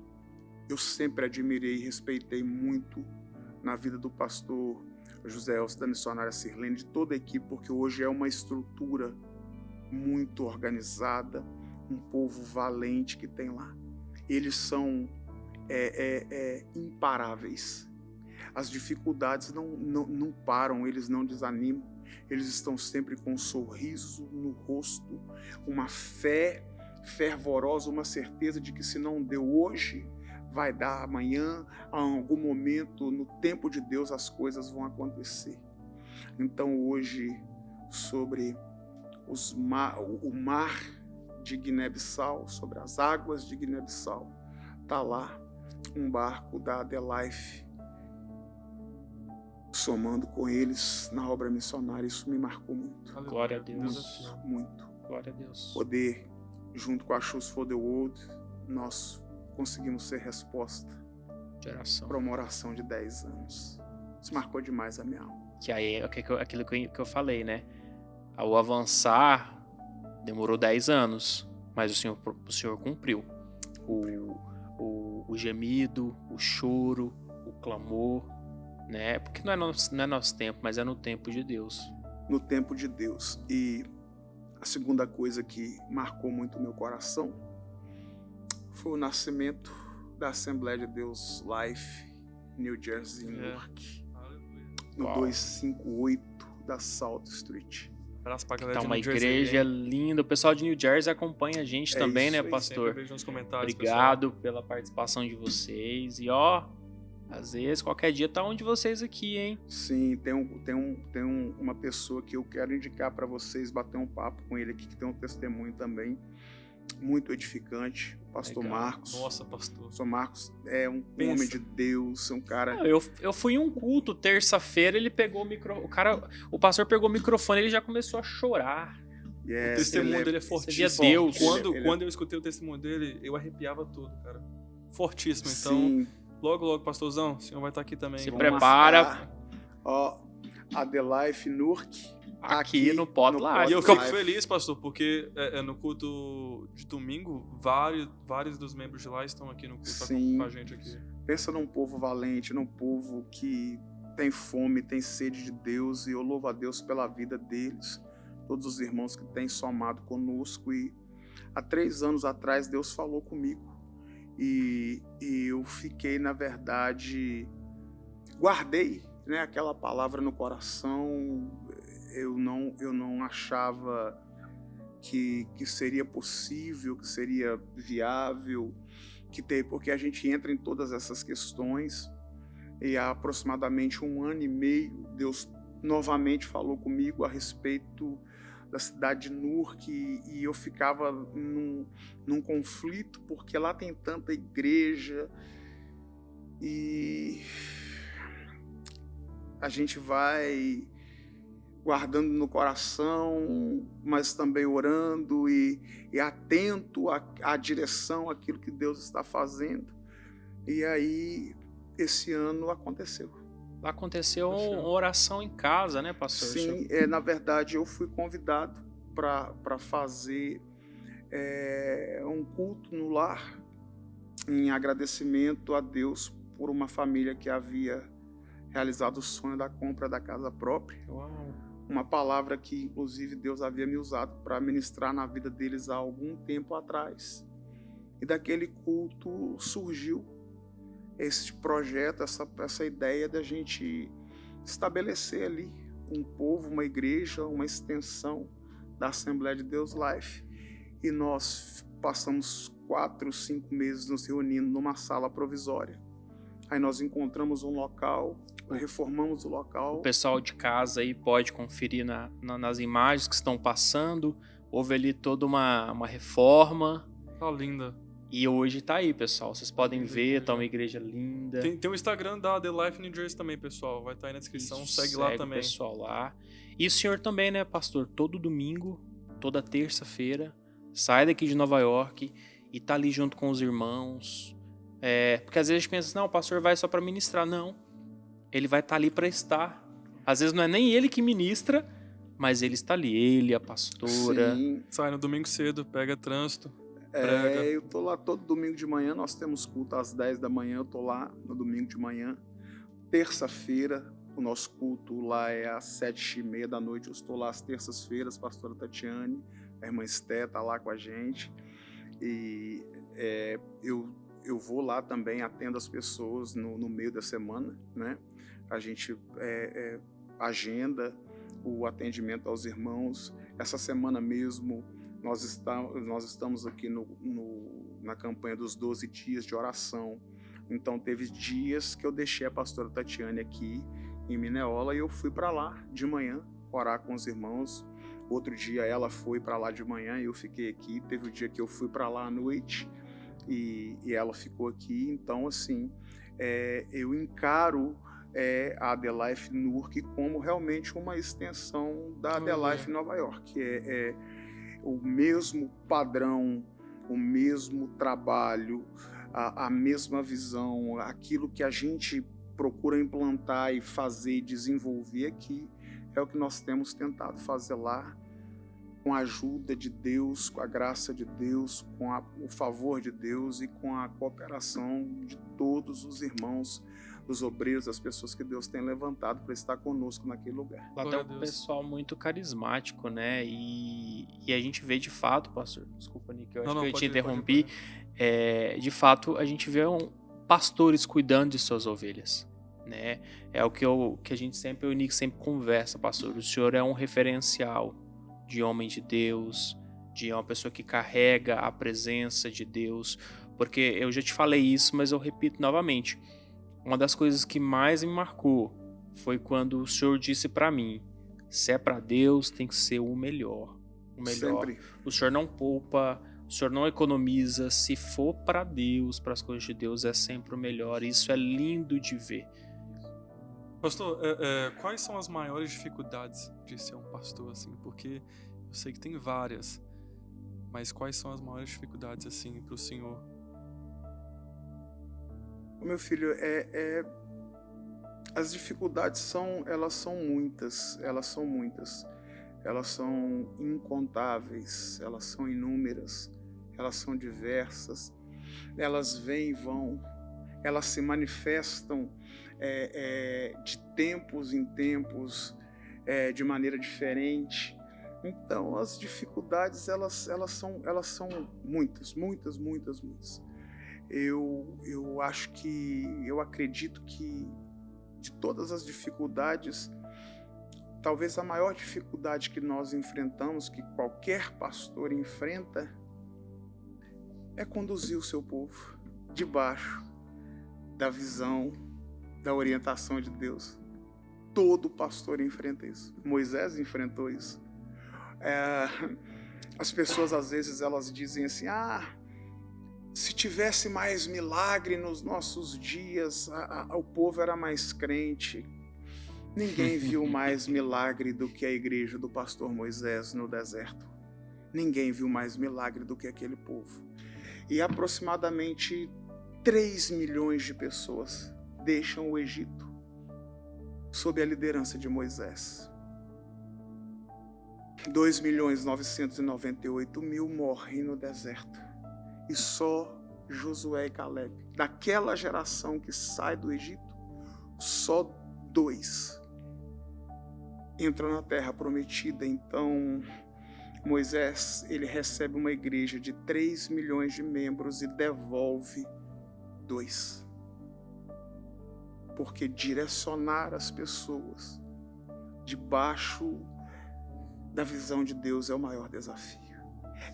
eu sempre admirei e respeitei muito na vida do pastor José Elcio, da missionária Sirlene, de toda a equipe, porque hoje é uma estrutura muito organizada, um povo valente que tem lá. Eles são imparáveis. As dificuldades não param, eles não desanimam. Eles estão sempre com um sorriso no rosto, uma fé fervorosa, uma certeza de que se não deu hoje, vai dar amanhã, a algum momento, no tempo de Deus, as coisas vão acontecer. Então hoje, sobre o mar de Guiné-Bissau, sobre as águas de Guiné-Bissau, está lá um barco da The Life, somando com eles na obra missionária. Isso me marcou muito. Glória a Deus. Muito. Glória a Deus. Poder, junto com a Shoes for the World, nós conseguimos ser resposta para uma oração de 10 anos. Isso marcou demais a minha alma. Que aí é aquilo que eu falei, né? Ao avançar, demorou 10 anos, mas o Senhor cumpriu. O gemido, o choro, o clamor, né? Porque não é nosso tempo, mas é no tempo de Deus. No tempo de Deus. E a segunda coisa que marcou muito o meu coração foi o nascimento da Assembleia de Deus Life, New Jersey, em Newark, no 258 da South Street. Abraço pra galera Tá de uma New Jersey, igreja linda. O pessoal de New Jersey acompanha a gente também, né, isso aí, pastor? Sempre vejo nos comentários, Obrigado pela participação de vocês. E às vezes, qualquer dia tá um de vocês aqui, hein? Sim, tem uma pessoa que eu quero indicar para vocês, bater um papo com ele aqui, que tem um testemunho também muito edificante. O pastor Legal. Marcos. Nossa, pastor. O pastor Marcos é um homem de Deus, um cara... Eu fui em um culto terça-feira, ele pegou o microfone. O pastor pegou o microfone e ele já começou a chorar. O testemunho dele é fortíssimo. Seria Deus. Quando eu escutei o testemunho dele, eu arrepiava tudo, cara. Fortíssimo. Então, Sim, logo, pastorzão, o senhor vai estar aqui também. Se Vamos prepara. marcar. Ó, a The Life Newark Aqui no Pod Live. E eu Pod fico Live. feliz, pastor, porque no culto de domingo, vários dos membros de lá estão aqui no culto Sim. com a gente aqui. Pensa num povo valente, num povo que tem fome, tem sede de Deus, e eu louvo a Deus pela vida deles, todos os irmãos que têm somado conosco. E há 3 anos atrás Deus falou comigo e eu fiquei, na verdade, guardei, né, aquela palavra no coração. Eu não achava que seria possível, que seria viável, porque a gente entra em todas essas questões. E há aproximadamente 1 ano e meio, Deus novamente falou comigo a respeito da cidade de Newark, e eu ficava num conflito, porque lá tem tanta igreja, e a gente vai guardando no coração, mas também orando e atento à direção, àquilo que Deus está fazendo. E aí, esse ano aconteceu. Aconteceu uma oração em casa, né, pastor? Sim, na verdade, eu fui convidado para fazer um culto no lar, em agradecimento a Deus por uma família que havia realizado o sonho da compra da casa própria. Uau. Uma palavra que, inclusive, Deus havia me usado para ministrar na vida deles há algum tempo atrás. E daquele culto surgiu esse projeto, essa ideia da gente estabelecer ali um povo, uma igreja, uma extensão da Assembleia de Deus Life. E nós passamos 4, 5 meses nos reunindo numa sala provisória. Aí nós encontramos um local, reformamos o local. O pessoal de casa aí pode conferir nas imagens que estão passando. Houve ali toda uma reforma. Tá linda. E hoje tá aí, pessoal. Vocês podem ver, tá uma igreja linda. Tem o Instagram da The Life New Jersey também, pessoal. Vai estar aí na descrição. Isso, segue lá também. O pessoal lá. E o senhor também, né, pastor? Todo domingo, toda terça-feira, sai daqui de Nova York e tá ali junto com os irmãos. Porque às vezes a gente pensa, não, o pastor vai só para ministrar. Não. Ele vai estar ali para estar. Às vezes não é nem ele que ministra, mas ele está ali, ele, a pastora. Sim. Sai no domingo cedo, pega trânsito, prega. Eu tô lá todo domingo de manhã, nós temos culto às 10 da manhã, eu tô lá no domingo de manhã. Terça-feira, o nosso culto lá é às 7h30 da noite, eu estou lá às terças-feiras, pastora Tatiane, a irmã Esté tá lá com a gente. E eu vou lá também, atendo as pessoas no meio da semana, né? A gente agenda o atendimento aos irmãos. Essa semana mesmo nós estamos aqui na campanha dos 12 dias de oração. Então teve dias que eu deixei a pastora Tatiane aqui em Mineola e eu fui para lá de manhã orar com os irmãos. Outro dia ela foi para lá de manhã e eu fiquei aqui. Teve o dia que eu fui para lá à noite e ela ficou aqui. Então, assim, eu encaro a Adelife Newark como realmente uma extensão da Adelife Nova York. É o mesmo padrão, o mesmo trabalho, a mesma visão, aquilo que a gente procura implantar e fazer e desenvolver aqui, é o que nós temos tentado fazer lá, com a ajuda de Deus, com a graça de Deus, com o favor de Deus e com a cooperação de todos os irmãos, dos obreiros, das pessoas que Deus tem levantado para estar conosco naquele lugar. Lá tem um pessoal muito carismático, né? E a gente vê de fato, pastor, desculpa, Nick, eu acho que eu te interrompi. De fato, a gente vê pastores cuidando de suas ovelhas, né? É o que a gente sempre, o Nick sempre conversa, pastor. O senhor é um referencial de homem de Deus, de uma pessoa que carrega a presença de Deus, porque eu já te falei isso, mas eu repito novamente. Uma das coisas que mais me marcou foi quando o senhor disse para mim: se é para Deus, tem que ser o melhor. O melhor. Sempre. O senhor não poupa, o senhor não economiza. Se for para Deus, para as coisas de Deus, é sempre o melhor. Isso é lindo de ver. Pastor, quais são as maiores dificuldades de ser um pastor, assim? Porque eu sei que tem várias, mas quais são as maiores dificuldades, assim, para o senhor? Meu filho, as dificuldades são muitas, elas são incontáveis, elas são inúmeras, elas são diversas, elas vêm e vão, elas se manifestam de tempos em tempos, de maneira diferente. Então, as dificuldades, elas são muitas. Eu acredito que de todas as dificuldades, talvez a maior dificuldade que nós enfrentamos, que qualquer pastor enfrenta, é conduzir o seu povo debaixo da visão, da orientação de Deus. Todo pastor enfrenta isso. Moisés enfrentou isso. As pessoas às vezes elas dizem assim: se tivesse mais milagre nos nossos dias, o povo era mais crente. Ninguém viu mais milagre do que a igreja do pastor Moisés no deserto. Ninguém viu mais milagre do que aquele povo. E aproximadamente 3 milhões de pessoas deixam o Egito sob a liderança de Moisés. 2.998.000 morrem no deserto. E só Josué e Caleb, daquela geração que sai do Egito, só 2 entram na terra prometida. Então, Moisés, ele recebe uma igreja de 3 milhões de membros e devolve 2. Porque direcionar as pessoas debaixo da visão de Deus é o maior desafio.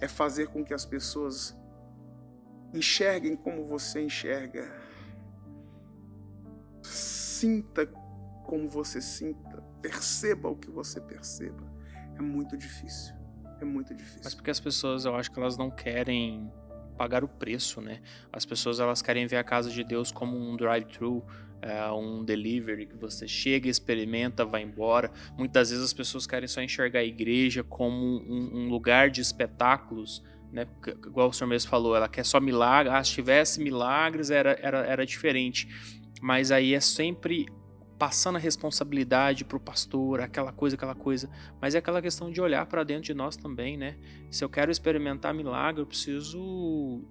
É fazer com que as pessoas enxerguem como você enxerga, sinta como você sinta, perceba o que você perceba. É muito difícil. Mas porque as pessoas, eu acho que elas não querem pagar o preço, né? As pessoas, elas querem ver a casa de Deus como um drive-thru, um delivery, que você chega, experimenta, vai embora. Muitas vezes as pessoas querem só enxergar a igreja como um lugar de espetáculos, né? Igual o senhor mesmo falou, ela quer só milagres. Se tivesse milagres era diferente. Mas aí é sempre passando a responsabilidade pro pastor, aquela coisa, mas é aquela questão de olhar para dentro de nós também, né? Se eu quero experimentar milagre, eu preciso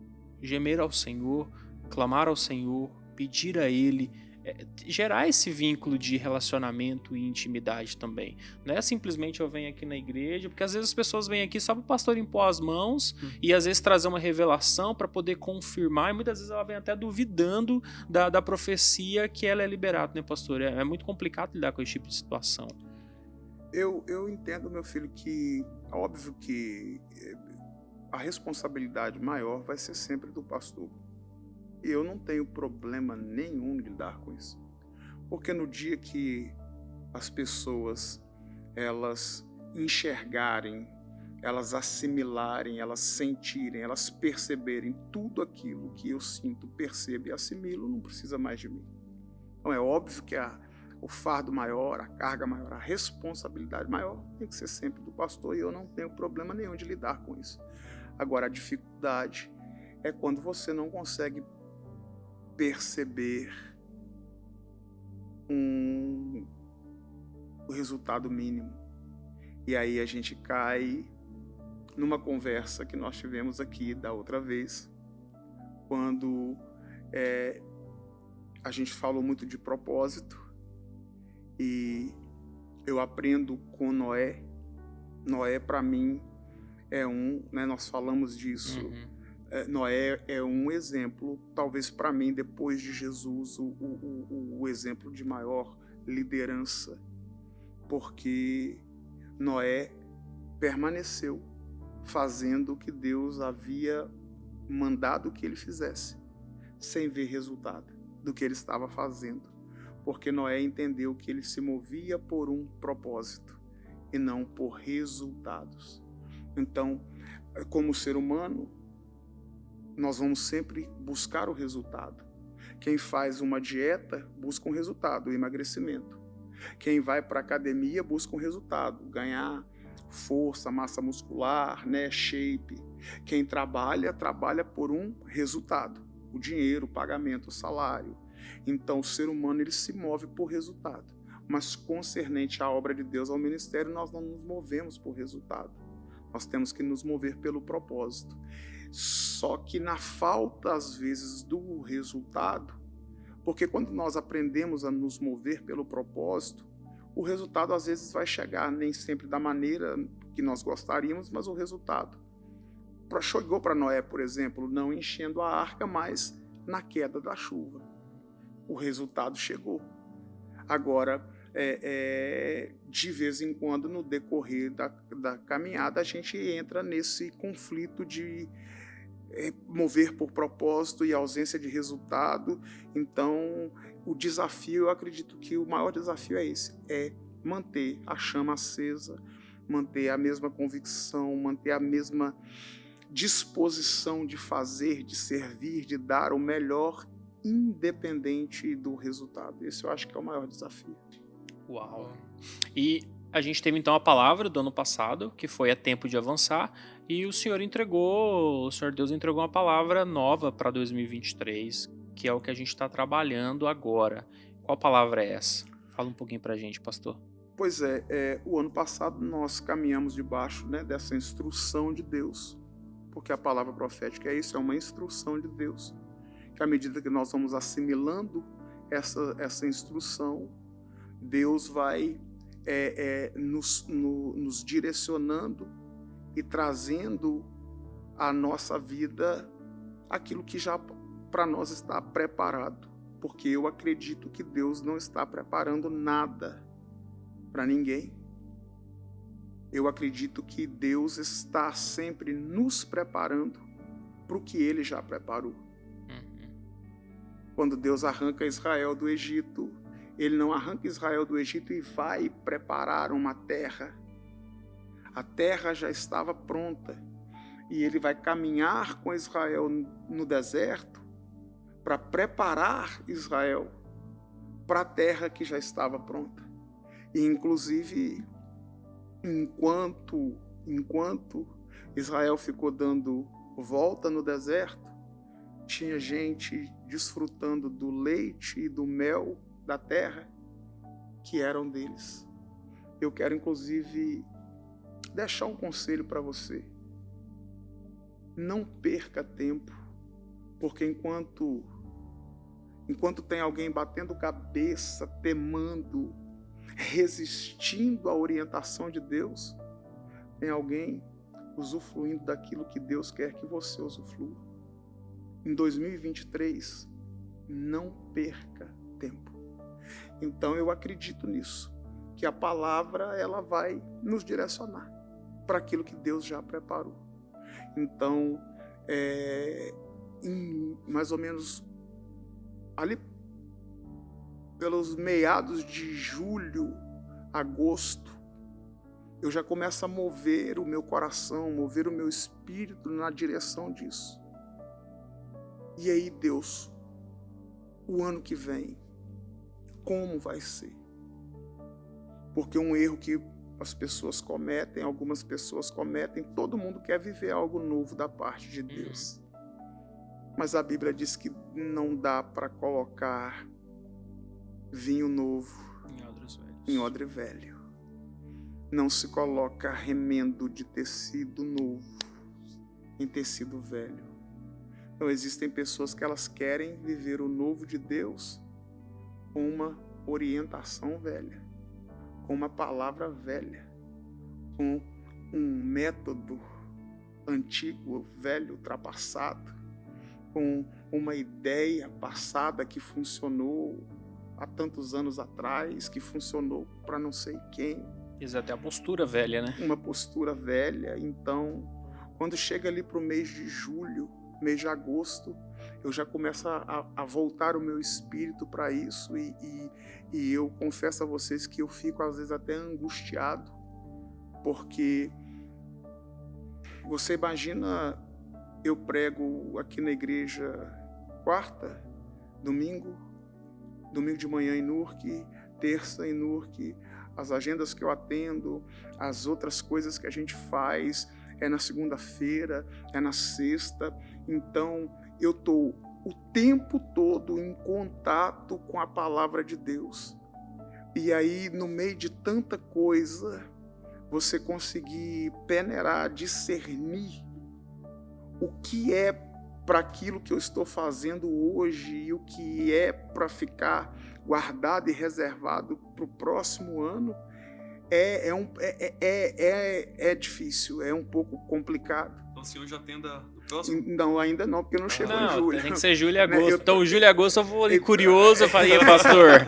gemer ao Senhor, clamar ao Senhor, pedir a Ele, gerar esse vínculo de relacionamento e intimidade também. Não é simplesmente eu venho aqui na igreja, porque às vezes as pessoas vêm aqui só para o pastor impor as mãos e às vezes trazer uma revelação para poder confirmar, e muitas vezes ela vem até duvidando da profecia que ela é liberada, né, pastor? É muito complicado lidar com esse tipo de situação. Eu entendo, meu filho, que óbvio que a responsabilidade maior vai ser sempre do pastor. E eu não tenho problema nenhum de lidar com isso. Porque no dia que as pessoas, elas enxergarem, elas assimilarem, elas sentirem, elas perceberem tudo aquilo que eu sinto, percebo e assimilo, não precisa mais de mim. Então é óbvio que o fardo maior, a carga maior, a responsabilidade maior tem que ser sempre do pastor, e eu não tenho problema nenhum de lidar com isso. Agora, a dificuldade é quando você não consegue perceber o resultado mínimo. E aí a gente cai numa conversa que nós tivemos aqui da outra vez, quando a gente falou muito de propósito, e eu aprendo com Noé. Noé, para mim, nós falamos disso. Noé é um exemplo, talvez para mim, depois de Jesus, o exemplo de maior liderança, porque Noé permaneceu fazendo o que Deus havia mandado que ele fizesse, sem ver resultado do que ele estava fazendo, porque Noé entendeu que ele se movia por um propósito e não por resultados. Então, como ser humano, nós vamos sempre buscar o resultado. Quem faz uma dieta busca um resultado, o emagrecimento. Quem vai para a academia busca um resultado, ganhar força, massa muscular, né, shape. Quem trabalha por um resultado, o dinheiro, o pagamento, o salário. Então o ser humano, ele se move por resultado. Mas concernente à obra de Deus, ao ministério, nós não nos movemos por resultado. Nós temos que nos mover pelo propósito. Só que na falta, às vezes, do resultado, porque quando nós aprendemos a nos mover pelo propósito, o resultado às vezes vai chegar, nem sempre da maneira que nós gostaríamos, mas o resultado chegou para Noé, por exemplo, não enchendo a arca, mas na queda da chuva. O resultado chegou. Agora, de vez em quando, no decorrer da caminhada, a gente entra nesse conflito de mover por propósito e ausência de resultado. Então, o desafio, eu acredito que o maior desafio é esse, é manter a chama acesa, manter a mesma convicção, manter a mesma disposição de fazer, de servir, de dar o melhor, independente do resultado. Esse eu acho que é o maior desafio. Uau! E a gente teve então a palavra do ano passado, que foi tempo de avançar, e o Senhor Deus entregou uma palavra nova para 2023, que é o que a gente está trabalhando agora. Qual palavra é essa? Fala um pouquinho para a gente, pastor. Pois o ano passado nós caminhamos debaixo, né, dessa instrução de Deus, porque a palavra profética é isso, é uma instrução de Deus, que à medida que nós vamos assimilando essa instrução, Deus vai nos direcionando e trazendo à nossa vida aquilo que já para nós está preparado, porque eu acredito que Deus não está preparando nada para ninguém. Eu acredito que Deus está sempre nos preparando para o que Ele já preparou. Quando Deus arranca Israel do Egito, Ele não arranca Israel do Egito e vai preparar uma terra. A terra já estava pronta e Ele vai caminhar com Israel no deserto para preparar Israel para a terra que já estava pronta. E inclusive, enquanto Israel ficou dando volta no deserto, tinha gente desfrutando do leite e do mel da terra, que eram deles. Eu quero, inclusive, deixar um conselho para você. Não perca tempo, porque enquanto tem alguém batendo cabeça, temando, resistindo à orientação de Deus, tem alguém usufruindo daquilo que Deus quer que você usufrua. Em 2023, não perca tempo. Então eu acredito nisso, que a palavra ela vai nos direcionar para aquilo que Deus já preparou. Então, em mais ou menos ali pelos meados de julho, agosto, eu já começo a mover o meu coração, mover o meu espírito na direção disso. E aí, Deus, o ano que vem, como vai ser? Porque um erro que as pessoas cometem, algumas pessoas cometem, todo mundo quer viver algo novo da parte de Deus. Mas a Bíblia diz que não dá para colocar vinho novo em odre velho. Não se coloca remendo de tecido novo em tecido velho. Então existem pessoas que elas querem viver o novo de Deus com uma orientação velha, com uma palavra velha, com um método antigo, velho, ultrapassado, com uma ideia passada que funcionou há tantos anos atrás, que funcionou para não sei quem. Exato, é a postura velha, né? Uma postura velha. Então, quando chega ali para o mês de julho, mês de agosto, eu já começo a voltar o meu espírito para isso e eu confesso a vocês que eu fico às vezes até angustiado, porque você imagina, eu prego aqui na igreja quarta, domingo de manhã em Nurque, terça em Nurque, as agendas que eu atendo, as outras coisas que a gente faz, é na segunda-feira, é na sexta. Então, eu estou o tempo todo em contato com a palavra de Deus. E aí, no meio de tanta coisa, você conseguir peneirar, discernir o que é para aquilo que eu estou fazendo hoje e o que é para ficar guardado e reservado para o próximo ano, é difícil, é um pouco complicado. Então o senhor já tenda o próximo? Não, ainda não, porque não chegou em julho. Tem que ser julho e agosto. Então, julho e agosto eu vou ali curioso, eu falei, pastor.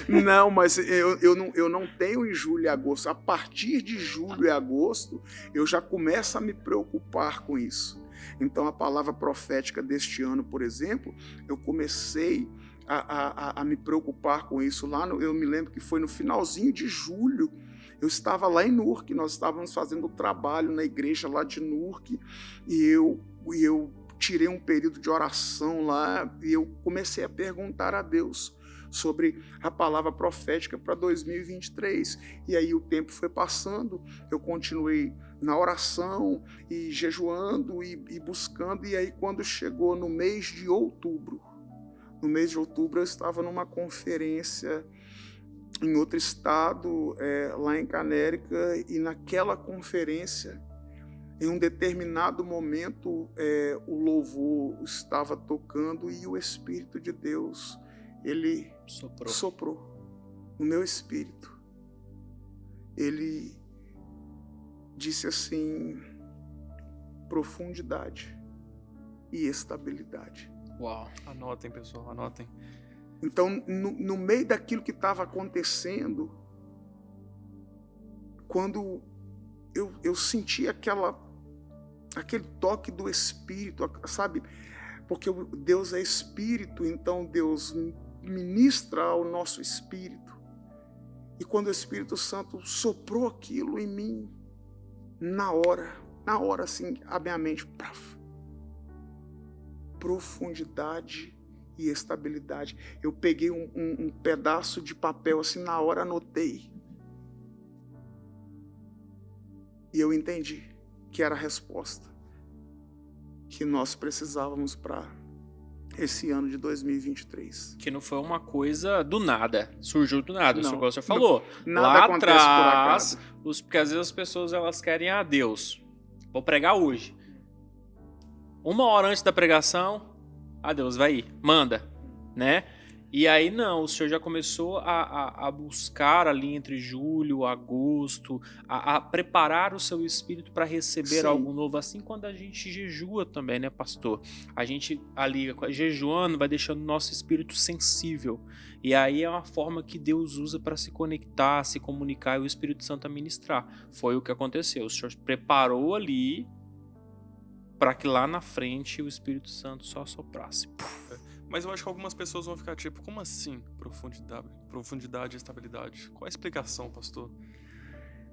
Não, mas eu não tenho em julho e agosto. A partir de julho e agosto, eu já começo a me preocupar com isso. Então, a palavra profética deste ano, por exemplo, eu comecei a me preocupar com isso lá. Eu me lembro que foi no finalzinho de julho. Eu estava lá em Nurque, nós estávamos fazendo o trabalho na igreja lá de Nurque, e eu tirei um período de oração lá, e eu comecei a perguntar a Deus sobre a palavra profética para 2023. E aí o tempo foi passando, eu continuei na oração e jejuando e buscando, e aí quando chegou no mês de outubro, eu estava numa conferência em outro estado, lá em Canérica, e naquela conferência, em um determinado momento, o louvor estava tocando e o Espírito de Deus, ele soprou no meu espírito. Ele disse assim: profundidade e estabilidade. Uau. Anotem, pessoal, anotem. Então, no meio daquilo que estava acontecendo, quando eu senti aquele toque do Espírito, sabe? Porque Deus é Espírito, então Deus ministra ao nosso espírito. E quando o Espírito Santo soprou aquilo em mim, na hora assim, a minha mente, profundidade e estabilidade. Eu peguei um pedaço de papel assim, na hora anotei. E eu entendi que era a resposta que nós precisávamos para esse ano de 2023. Que não foi uma coisa do nada, surgiu do nada, isso Não, que você falou. nada Lá acontece por atrás, acaso. porque às vezes as pessoas elas querem, Deus, vou pregar hoje. 1 hora antes da pregação, Deus, vai ir, manda, né? E aí não, o Senhor já começou a buscar ali entre julho, agosto, a preparar o seu espírito para receber Sim. algo novo, assim quando a gente jejua também, né, pastor? A gente ali jejuando vai deixando o nosso espírito sensível. E aí é uma forma que Deus usa para se conectar, se comunicar e o Espírito Santo a ministrar. Foi o que aconteceu. O Senhor preparou ali para que lá na frente o Espírito Santo só soprasse. Mas eu acho que algumas pessoas vão ficar tipo, como assim profundidade e estabilidade? Qual a explicação, pastor?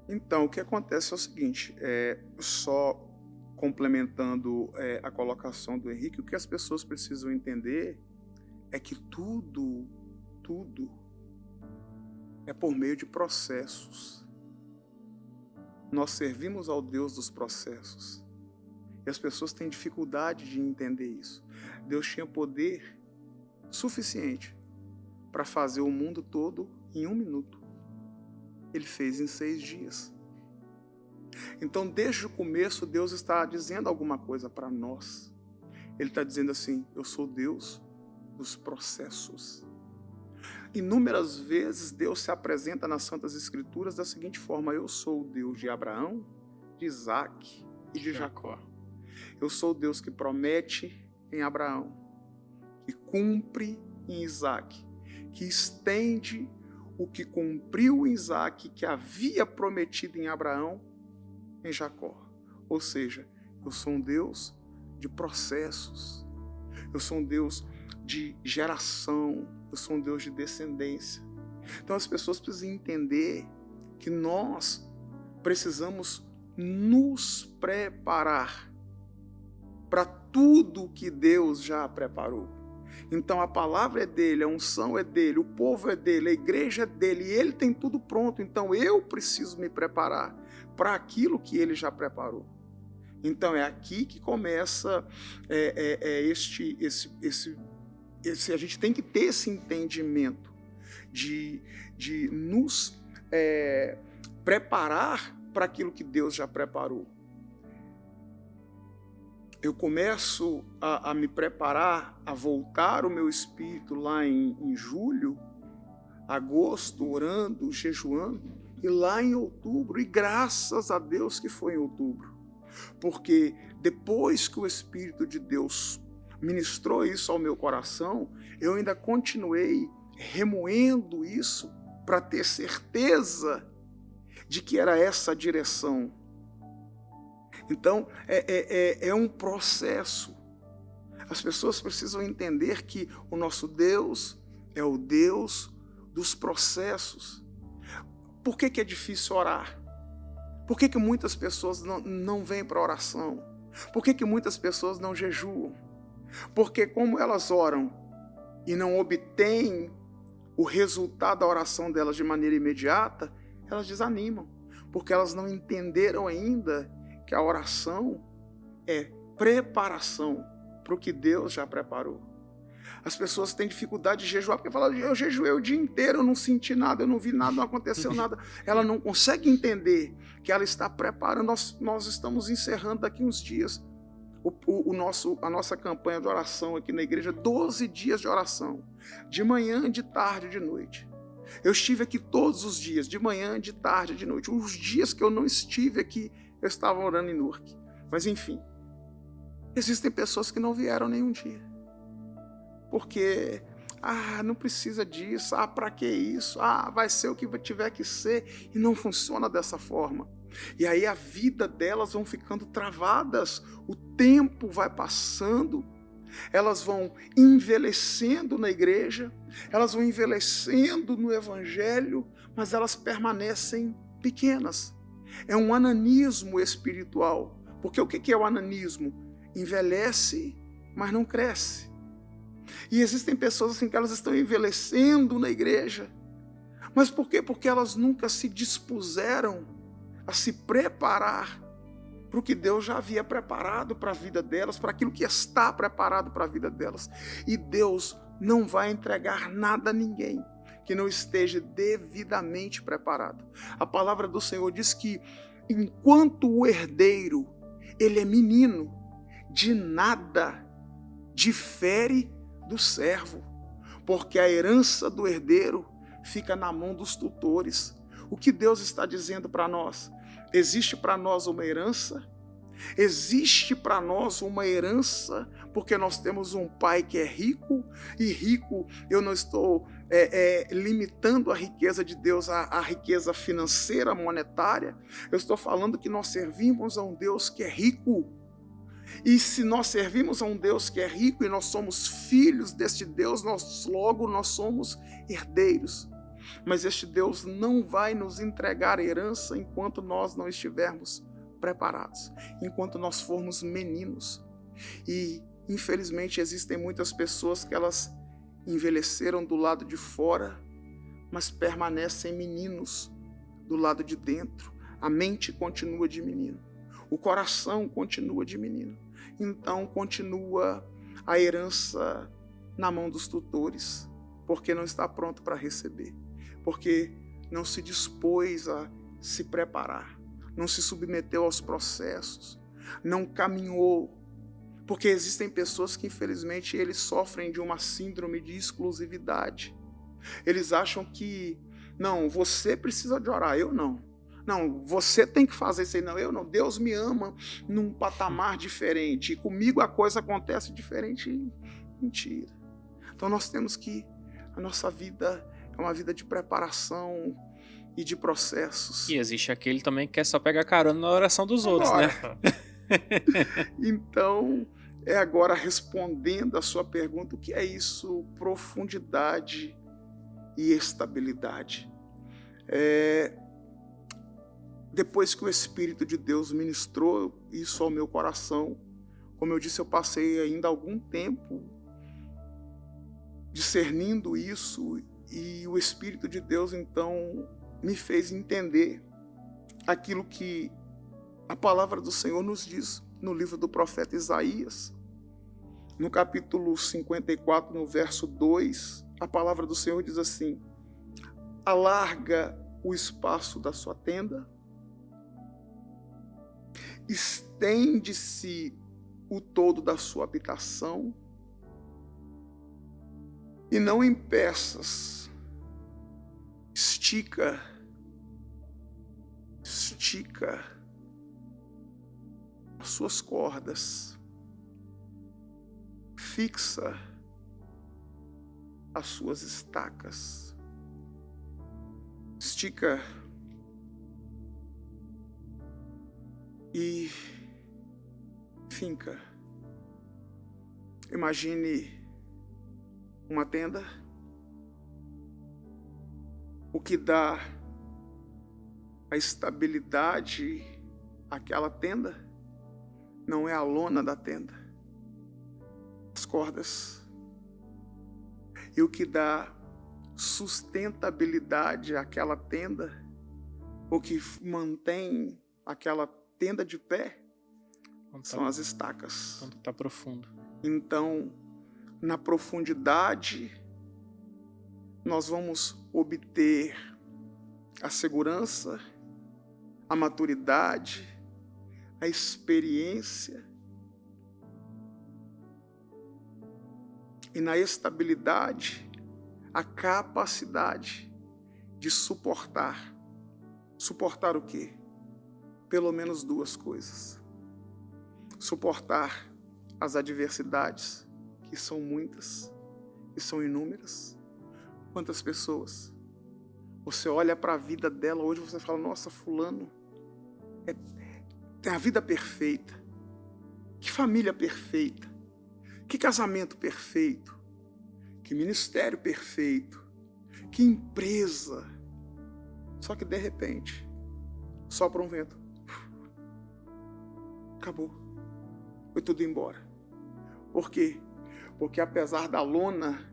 Então, o que acontece é o seguinte, só complementando a colocação do Henrique, o que as pessoas precisam entender é que tudo é por meio de processos. Nós servimos ao Deus dos processos. E as pessoas têm dificuldade de entender isso. Deus tinha poder suficiente para fazer o mundo todo em 1 minuto. Ele fez em 6 dias. Então, desde o começo, Deus está dizendo alguma coisa para nós. Ele está dizendo assim, eu sou Deus dos processos. Inúmeras vezes Deus se apresenta nas Santas Escrituras da seguinte forma, eu sou o Deus de Abraão, de Isaac e de Jacó. Eu sou o Deus que promete em Abraão, que cumpre em Isaac, que estende o que cumpriu em Isaac, que havia prometido em Abraão, em Jacó. Ou seja, eu sou um Deus de processos, eu sou um Deus de geração, eu sou um Deus de descendência. Então as pessoas precisam entender que nós precisamos nos preparar para tudo que Deus já preparou. Então a palavra é dele, a unção é dele, o povo é dele, a igreja é dele, e ele tem tudo pronto. Então eu preciso me preparar para aquilo que ele já preparou. Então é aqui que começa a gente tem que ter esse entendimento de nos preparar para aquilo que Deus já preparou. Eu começo a me preparar, a voltar o meu espírito lá em julho, agosto, orando, jejuando, e lá em outubro, e graças a Deus que foi em outubro, porque depois que o Espírito de Deus ministrou isso ao meu coração, eu ainda continuei remoendo isso para ter certeza de que era essa a direção. Então, é um processo. As pessoas precisam entender que o nosso Deus é o Deus dos processos. Por que é difícil orar? Por que muitas pessoas não vêm para a oração? Por que muitas pessoas não jejuam? Porque como elas oram e não obtêm o resultado da oração delas de maneira imediata, elas desanimam, porque elas não entenderam ainda que a oração é preparação para o que Deus já preparou. As pessoas têm dificuldade de jejuar, porque falam, eu jejuei o dia inteiro, eu não senti nada, eu não vi nada, não aconteceu nada. Ela não consegue entender que ela está preparando. Nós estamos encerrando daqui uns dias a nossa campanha de oração aqui na igreja, 12 dias de oração, de manhã, de tarde, de noite. Eu estive aqui todos os dias, de manhã, de tarde, de noite. Os dias que eu não estive aqui, eu estava orando em Newark. Mas enfim, existem pessoas que não vieram nenhum dia. Porque, não precisa disso, para que isso? Vai ser o que tiver que ser. E não funciona dessa forma. E aí a vida delas vão ficando travadas, o tempo vai passando, elas vão envelhecendo na igreja, elas vão envelhecendo no evangelho, mas elas permanecem pequenas. É um ananismo espiritual. Porque o que é o ananismo? Envelhece, mas não cresce. E existem pessoas assim que elas estão envelhecendo na igreja. Mas por quê? Porque elas nunca se dispuseram a se preparar para o que Deus já havia preparado para a vida delas, para aquilo que está preparado para a vida delas. E Deus não vai entregar nada a ninguém que não esteja devidamente preparado. A palavra do Senhor diz que enquanto o herdeiro, ele é menino, de nada difere do servo, porque a herança do herdeiro fica na mão dos tutores. O que Deus está dizendo para nós? Existe para nós uma herança? Existe para nós uma herança, porque nós temos um pai que é rico, e rico, eu não estou limitando a riqueza de Deus à riqueza financeira, monetária. Eu estou falando que nós servimos a um Deus que é rico. E se nós servimos a um Deus que é rico e nós somos filhos deste Deus, logo nós somos herdeiros. Mas este Deus não vai nos entregar herança enquanto nós não estivermos preparados, enquanto nós formos meninos. E infelizmente existem muitas pessoas que elas envelheceram do lado de fora, mas permanecem meninos do lado de dentro. A mente continua de menino, o coração continua de menino. Então continua a herança na mão dos tutores, porque não está pronto para receber, porque não se dispôs a se preparar, não se submeteu aos processos, não caminhou. Porque existem pessoas que, infelizmente, eles sofrem de uma síndrome de exclusividade. Eles acham que, não, você precisa de orar, eu não. Não, você tem que fazer isso aí, não, eu não. Deus me ama num patamar diferente, e comigo a coisa acontece diferente. Mentira. Então nós temos que, a nossa vida é uma vida de preparação e de processos. E existe aquele também que quer só pegar carona na oração dos outros, Agora, né? Então, agora respondendo a sua pergunta, o que é isso? Profundidade e estabilidade. Depois que o Espírito de Deus ministrou isso ao meu coração, como eu disse, eu passei ainda algum tempo discernindo isso, e o Espírito de Deus então me fez entender aquilo que a palavra do Senhor nos diz no livro do profeta Isaías, no capítulo 54, no verso 2, a palavra do Senhor diz assim: alarga o espaço da sua tenda, estende-se o todo da sua habitação, e não impeças, estica as suas cordas, fixa as suas estacas, estica e finca. Imagine uma tenda. O que dá a estabilidade àquela tenda não é a lona da tenda, as cordas. E o que dá sustentabilidade àquela tenda, o que mantém aquela tenda de pé, são as estacas. Quando está profundo. Então, na profundidade, nós vamos obter a segurança, a maturidade, a experiência. E na estabilidade, a capacidade de suportar. Suportar o quê? Pelo menos duas coisas. Suportar as adversidades, que são muitas, que são inúmeras. Quantas pessoas? Você olha para a vida dela hoje, você fala: nossa, fulano tem a vida perfeita, que família perfeita, que casamento perfeito, que ministério perfeito, que empresa. Só que de repente, sopra um vento, acabou, foi tudo embora. Por quê? Porque apesar da lona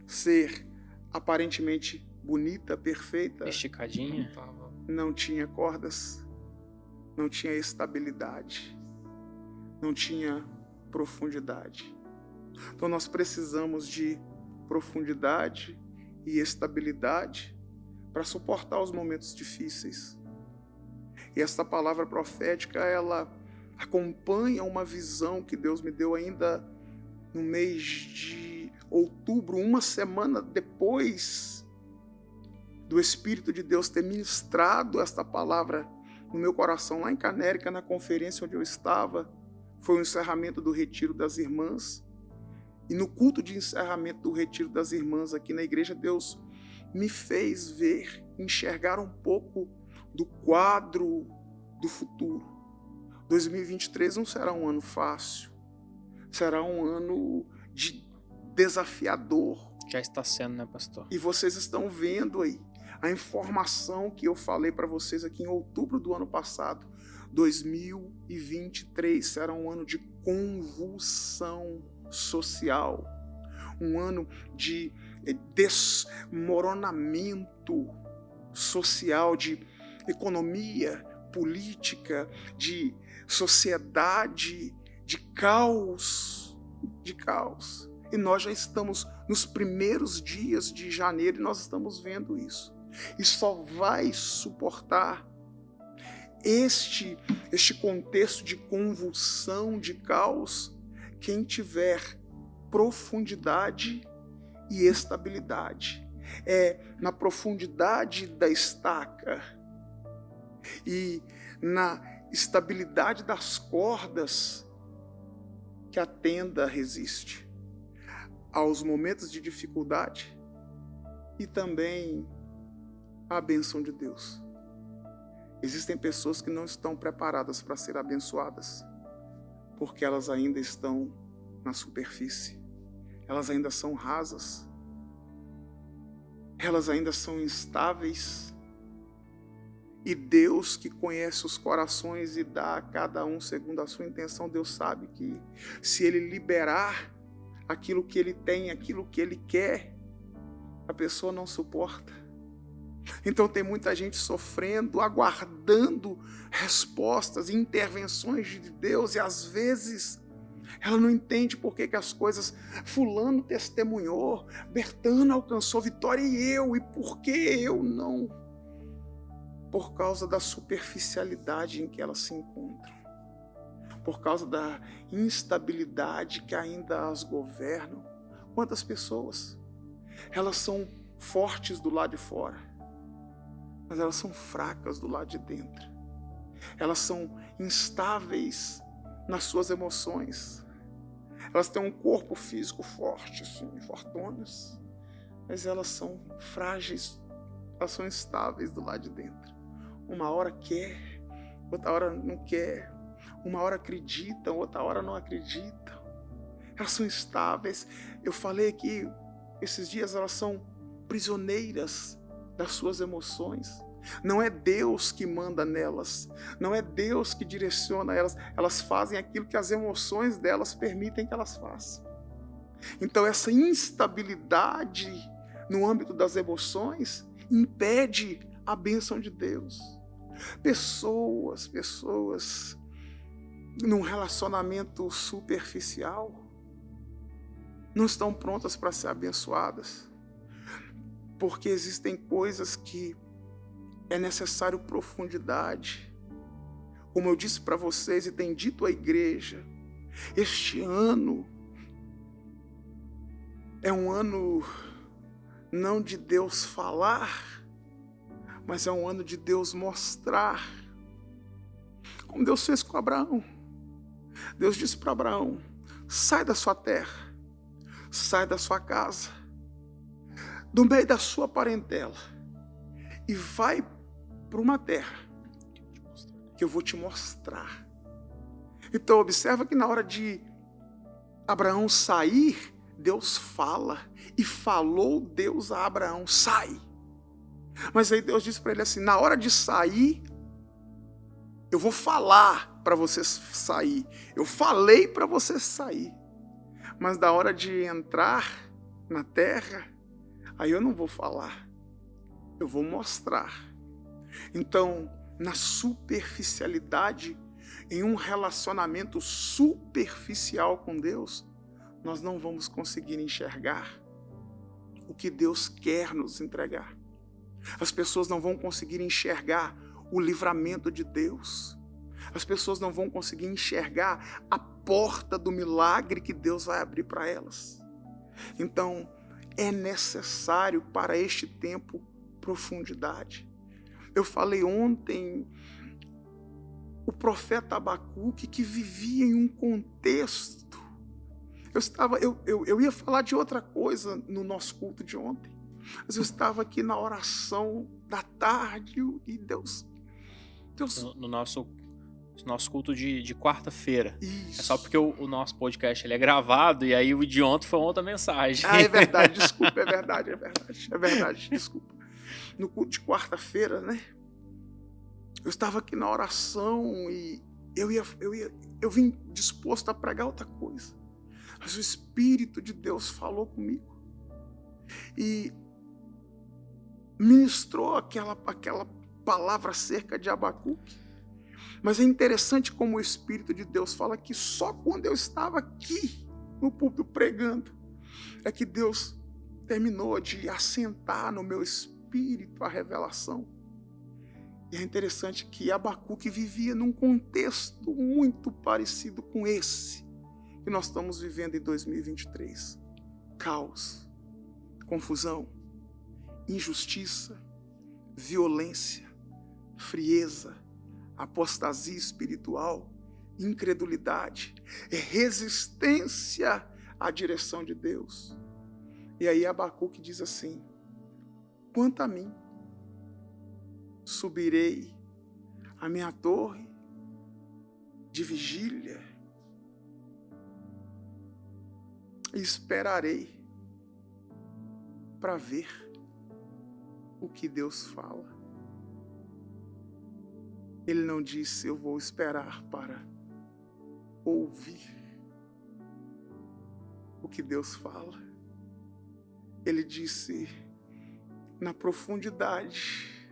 ser aparentemente bonita, perfeita, Esticadinha. não tinha cordas, não tinha estabilidade, não tinha profundidade. Então nós precisamos de profundidade e estabilidade para suportar os momentos difíceis. E esta palavra profética, ela acompanha uma visão que Deus me deu ainda no mês de outubro, uma semana depois do Espírito de Deus ter ministrado esta palavra no meu coração, lá em Canérica, na conferência onde eu estava. Foi o encerramento do Retiro das Irmãs. E no culto de encerramento do Retiro das Irmãs aqui na igreja, Deus me fez ver, enxergar um pouco do quadro do futuro. 2023 não será um ano fácil, será um ano desafiador. Já está sendo, né, pastor? E vocês estão vendo aí a informação que eu falei para vocês aqui em outubro do ano passado. 2023 será um ano de convulsão social, um ano de desmoronamento social, de economia, política, de sociedade, de caos. E nós já estamos nos primeiros dias de janeiro e nós estamos vendo isso. E só vai suportar este contexto de convulsão, de caos, quem tiver profundidade e estabilidade. É na profundidade da estaca e na estabilidade das cordas que a tenda resiste aos momentos de dificuldade e também à bênção de Deus. Existem pessoas que não estão preparadas para ser abençoadas, porque elas ainda estão na superfície, elas ainda são rasas, elas ainda são instáveis. E Deus, que conhece os corações e dá a cada um segundo a sua intenção, Deus sabe que se Ele liberar aquilo que Ele tem, aquilo que Ele quer, a pessoa não suporta. Então tem muita gente sofrendo, aguardando respostas e intervenções de Deus, e às vezes ela não entende por que as coisas, fulano testemunhou, Bertana alcançou vitória e por que eu não? Por causa da superficialidade em que elas se encontram, por causa da instabilidade que ainda as governam. Quantas pessoas, elas são fortes do lado de fora, mas elas são fracas do lado de dentro. Elas são instáveis nas suas emoções. Elas têm um corpo físico forte, assim, fortonas, mas elas são frágeis, elas são instáveis do lado de dentro. Uma hora quer, outra hora não quer. Uma hora acreditam, outra hora não acreditam. Elas são instáveis. Eu falei aqui, esses dias elas são prisioneiras das suas emoções. Não é Deus que manda nelas, não é Deus que direciona elas. Elas fazem aquilo que as emoções delas permitem que elas façam. Então essa instabilidade no âmbito das emoções impede a bênção de Deus. Pessoas num relacionamento superficial não estão prontas para ser abençoadas, porque existem coisas que é necessário profundidade. Como eu disse para vocês e tenho dito à igreja, este ano é um ano não de Deus falar, mas é um ano de Deus mostrar, como Deus fez com Abraão. Deus disse para Abraão: sai da sua terra, sai da sua casa, do meio da sua parentela, e vai para uma terra que eu vou te mostrar. Então observa que na hora de Abraão sair, Deus fala, e falou Deus a Abraão: sai. Mas aí Deus disse para ele assim: na hora de sair, eu vou falar para você sair. Eu falei para você sair. Mas da hora de entrar na terra, aí eu não vou falar. Eu vou mostrar. Então, na superficialidade, em um relacionamento superficial com Deus, nós não vamos conseguir enxergar o que Deus quer nos entregar. As pessoas não vão conseguir enxergar o livramento de Deus. As pessoas não vão conseguir enxergar a porta do milagre que Deus vai abrir para elas. Então, é necessário para este tempo profundidade. Eu falei ontem, o profeta Abacuque, que vivia em um contexto. Eu ia falar de outra coisa no nosso culto de ontem, mas eu estava aqui na oração da tarde e Deus... No nosso culto de quarta-feira. Isso. É só porque o nosso podcast ele é gravado e aí o de ontem foi outra mensagem. Ah, é verdade, desculpa, é verdade, desculpa. No culto de quarta-feira, né? Eu estava aqui na oração e eu vim disposto a pregar outra coisa. Mas o Espírito de Deus falou comigo e ministrou aquela palavra acerca de Abacuque. Mas é interessante como o Espírito de Deus fala que só quando eu estava aqui no púlpito pregando é que Deus terminou de assentar no meu espírito a revelação. E é interessante que Abacuque vivia num contexto muito parecido com esse que nós estamos vivendo em 2023. Caos, confusão, injustiça, violência, frieza, apostasia espiritual, incredulidade, resistência à direção de Deus. E aí Abacuque diz assim: quanto a mim, subirei à minha torre de vigília e esperarei para ver o que Deus fala. Ele não disse, eu vou esperar para ouvir o que Deus fala. Ele disse, na profundidade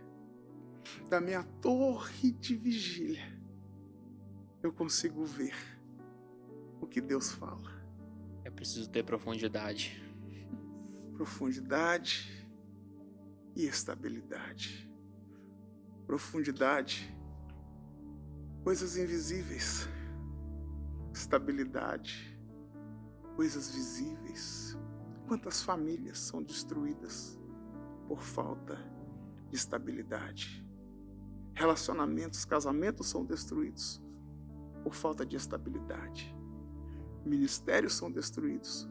da minha torre de vigília, eu consigo ver o que Deus fala. É preciso ter profundidade. Profundidade e estabilidade. Profundidade, coisas invisíveis. Estabilidade, coisas visíveis. Quantas famílias são destruídas por falta de estabilidade? Relacionamentos, casamentos são destruídos por falta de estabilidade. Ministérios são destruídos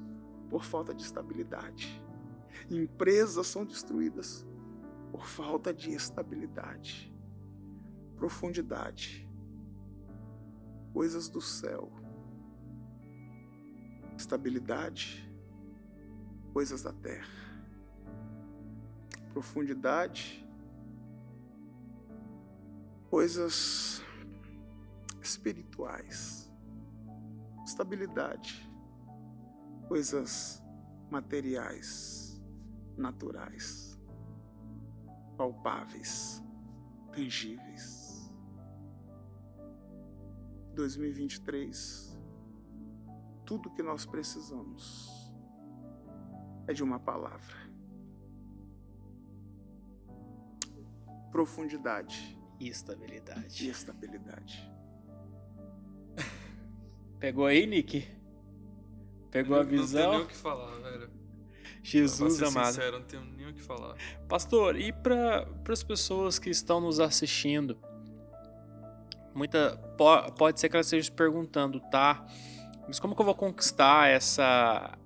por falta de estabilidade. Empresas são destruídas por falta de estabilidade. Profundidade, coisas do céu. Estabilidade, coisas da terra. Profundidade, coisas espirituais. Estabilidade, coisas materiais, naturais, palpáveis, tangíveis. 2023, tudo que nós precisamos é de uma palavra. Profundidade E estabilidade. e estabilidade. Pegou aí, Nick? Pegou a Não tenho visão? nem o que falar, velho. Jesus Pra ser amado. sincero, não tenho nem o que falar. Pastor, e para as pessoas que estão nos assistindo, pode ser que elas estejam se perguntando, tá? Mas como que eu vou conquistar essa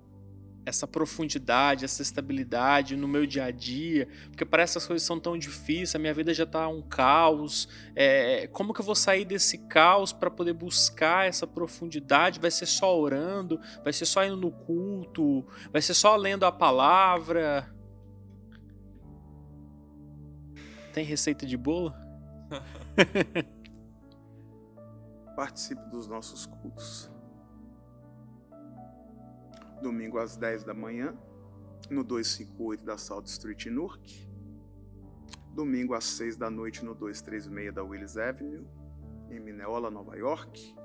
profundidade, essa estabilidade no meu dia a dia? Porque parece que as coisas são tão difíceis, a minha vida já tá um caos. Como que eu vou sair desse caos para poder buscar essa profundidade? Vai ser só orando? Vai ser só indo no culto? Vai ser só lendo a palavra? Tem receita de bolo? Participe dos nossos cultos. Domingo às 10 da manhã, no 258 da South Street em Newark. Domingo às 6 da noite no 236 da Willis Avenue, em Mineola, Nova York.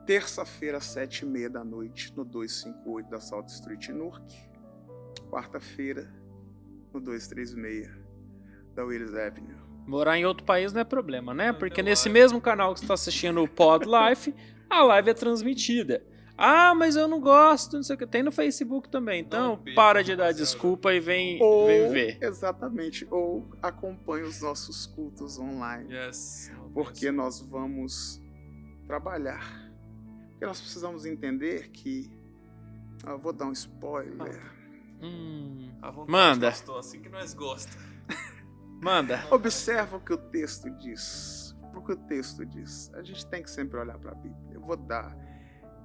Terça-feira às 7h30 da noite no 258 da South Street, em Newark. Quarta-feira no 236 da Willis Avenue. Morar em outro país não é problema, né? Não, Porque tem nesse live. mesmo canal que você está assistindo o Pod Life, a live é transmitida. Ah, mas eu não gosto, não sei o que. Tem no Facebook também. Então, Não perca, para de dar rapaziada. desculpa e vem ver. Exatamente, ou acompanhe os nossos cultos online. Yes. Porque nós vamos trabalhar. Porque nós precisamos entender que... Eu vou dar um spoiler. À vontade, Manda. pastor, assim que nós gostamos. Manda. Observa o que o texto diz. Porque o texto diz. A gente tem que sempre olhar para a Bíblia. Eu vou dar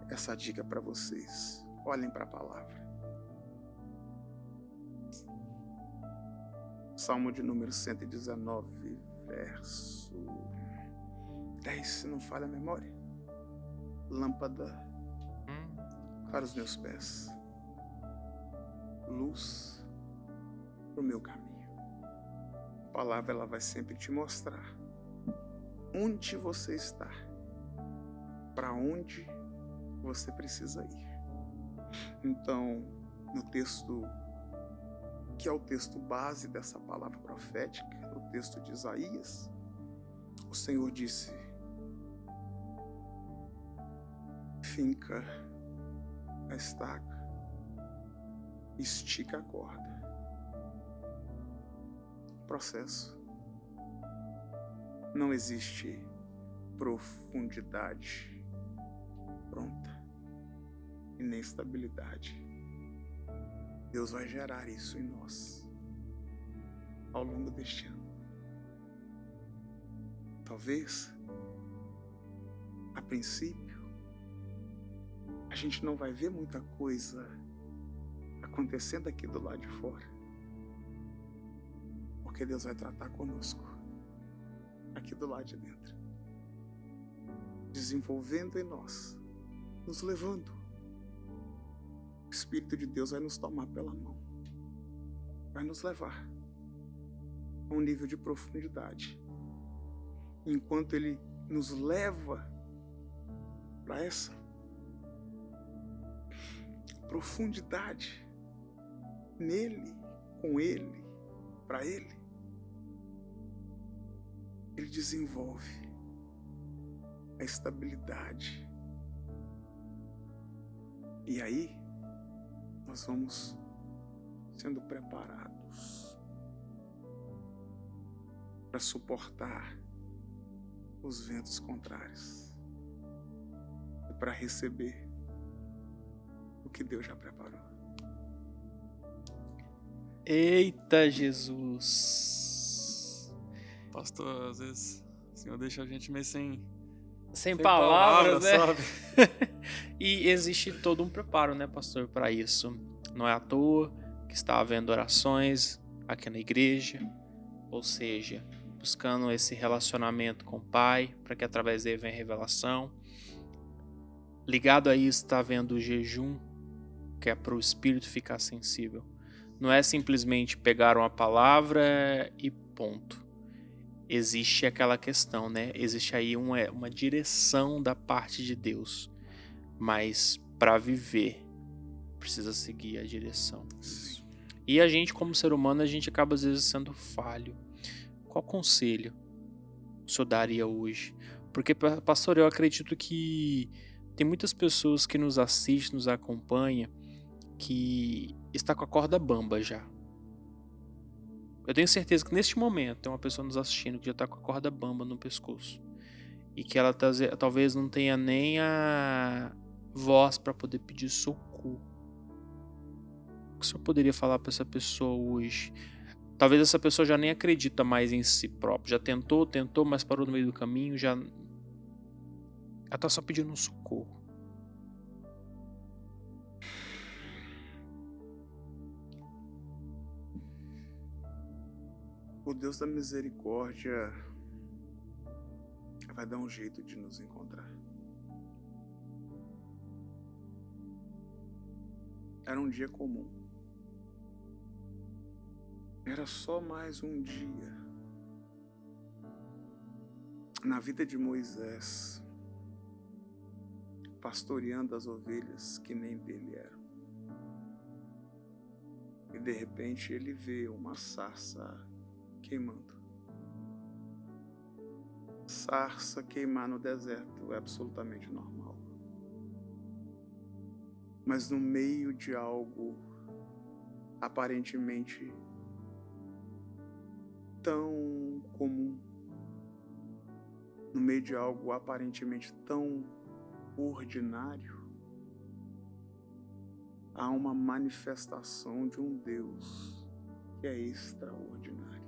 essa dica para vocês. Olhem para a palavra. Salmo de número 119, verso 10, se não falha a memória. Lâmpada para os meus pés, luz para o meu caminho. A palavra ela vai sempre te mostrar onde você está, para onde você precisa ir. Então, no texto que é o texto base dessa palavra profética, o texto de Isaías, o Senhor disse: finca a estaca, estica a corda. Processo. Não existe profundidade pronta e nem estabilidade. Deus vai gerar isso em nós ao longo deste ano. Talvez, a princípio, a gente não vai ver muita coisa acontecendo aqui do lado de fora, porque Deus vai tratar conosco aqui do lado de dentro, desenvolvendo em nós, nos levando. O Espírito de Deus vai nos tomar pela mão, vai nos levar a um nível de profundidade. Enquanto Ele nos leva para essa profundidade nele, com Ele, para Ele, Ele desenvolve a estabilidade. E aí, nós vamos sendo preparados para suportar os ventos contrários e para receber o que Deus já preparou. Eita Jesus. Pastor, às vezes o Senhor deixa a gente meio sem Palavras, né? sabe? E existe todo um preparo, né, pastor, para isso. Não é à toa que está havendo orações aqui na igreja, ou seja, buscando esse relacionamento com o Pai, para que através dele venha revelação. Ligado a isso está havendo o jejum, que é para o espírito ficar sensível. Não é simplesmente pegar uma palavra e ponto. Existe aquela questão, né? Existe aí uma direção da parte de Deus. Mas para viver, precisa seguir a direção. Sim. E a gente, como ser humano, a gente acaba às vezes sendo falho. Qual conselho o senhor daria hoje? Porque, pastor, eu acredito que tem muitas pessoas que nos assistem, nos acompanham, que está com a corda bamba já. Eu tenho certeza que neste momento tem uma pessoa nos assistindo que já está com a corda bamba no pescoço. E que ela talvez não tenha nem a voz para poder pedir socorro. O que o senhor poderia falar para essa pessoa hoje? Talvez essa pessoa já nem acredita mais em si própria. Já tentou, mas parou no meio do caminho. Ela está só pedindo um socorro. O Deus da misericórdia vai dar um jeito de nos encontrar. Era um dia comum. Era só mais um dia na vida de Moisés, pastoreando as ovelhas que nem dele eram. E de repente ele vê uma sarça queimando. Sarça queimar no deserto é absolutamente normal. Mas no meio de algo aparentemente tão comum, no meio de algo aparentemente tão ordinário, há uma manifestação de um Deus que é extraordinário.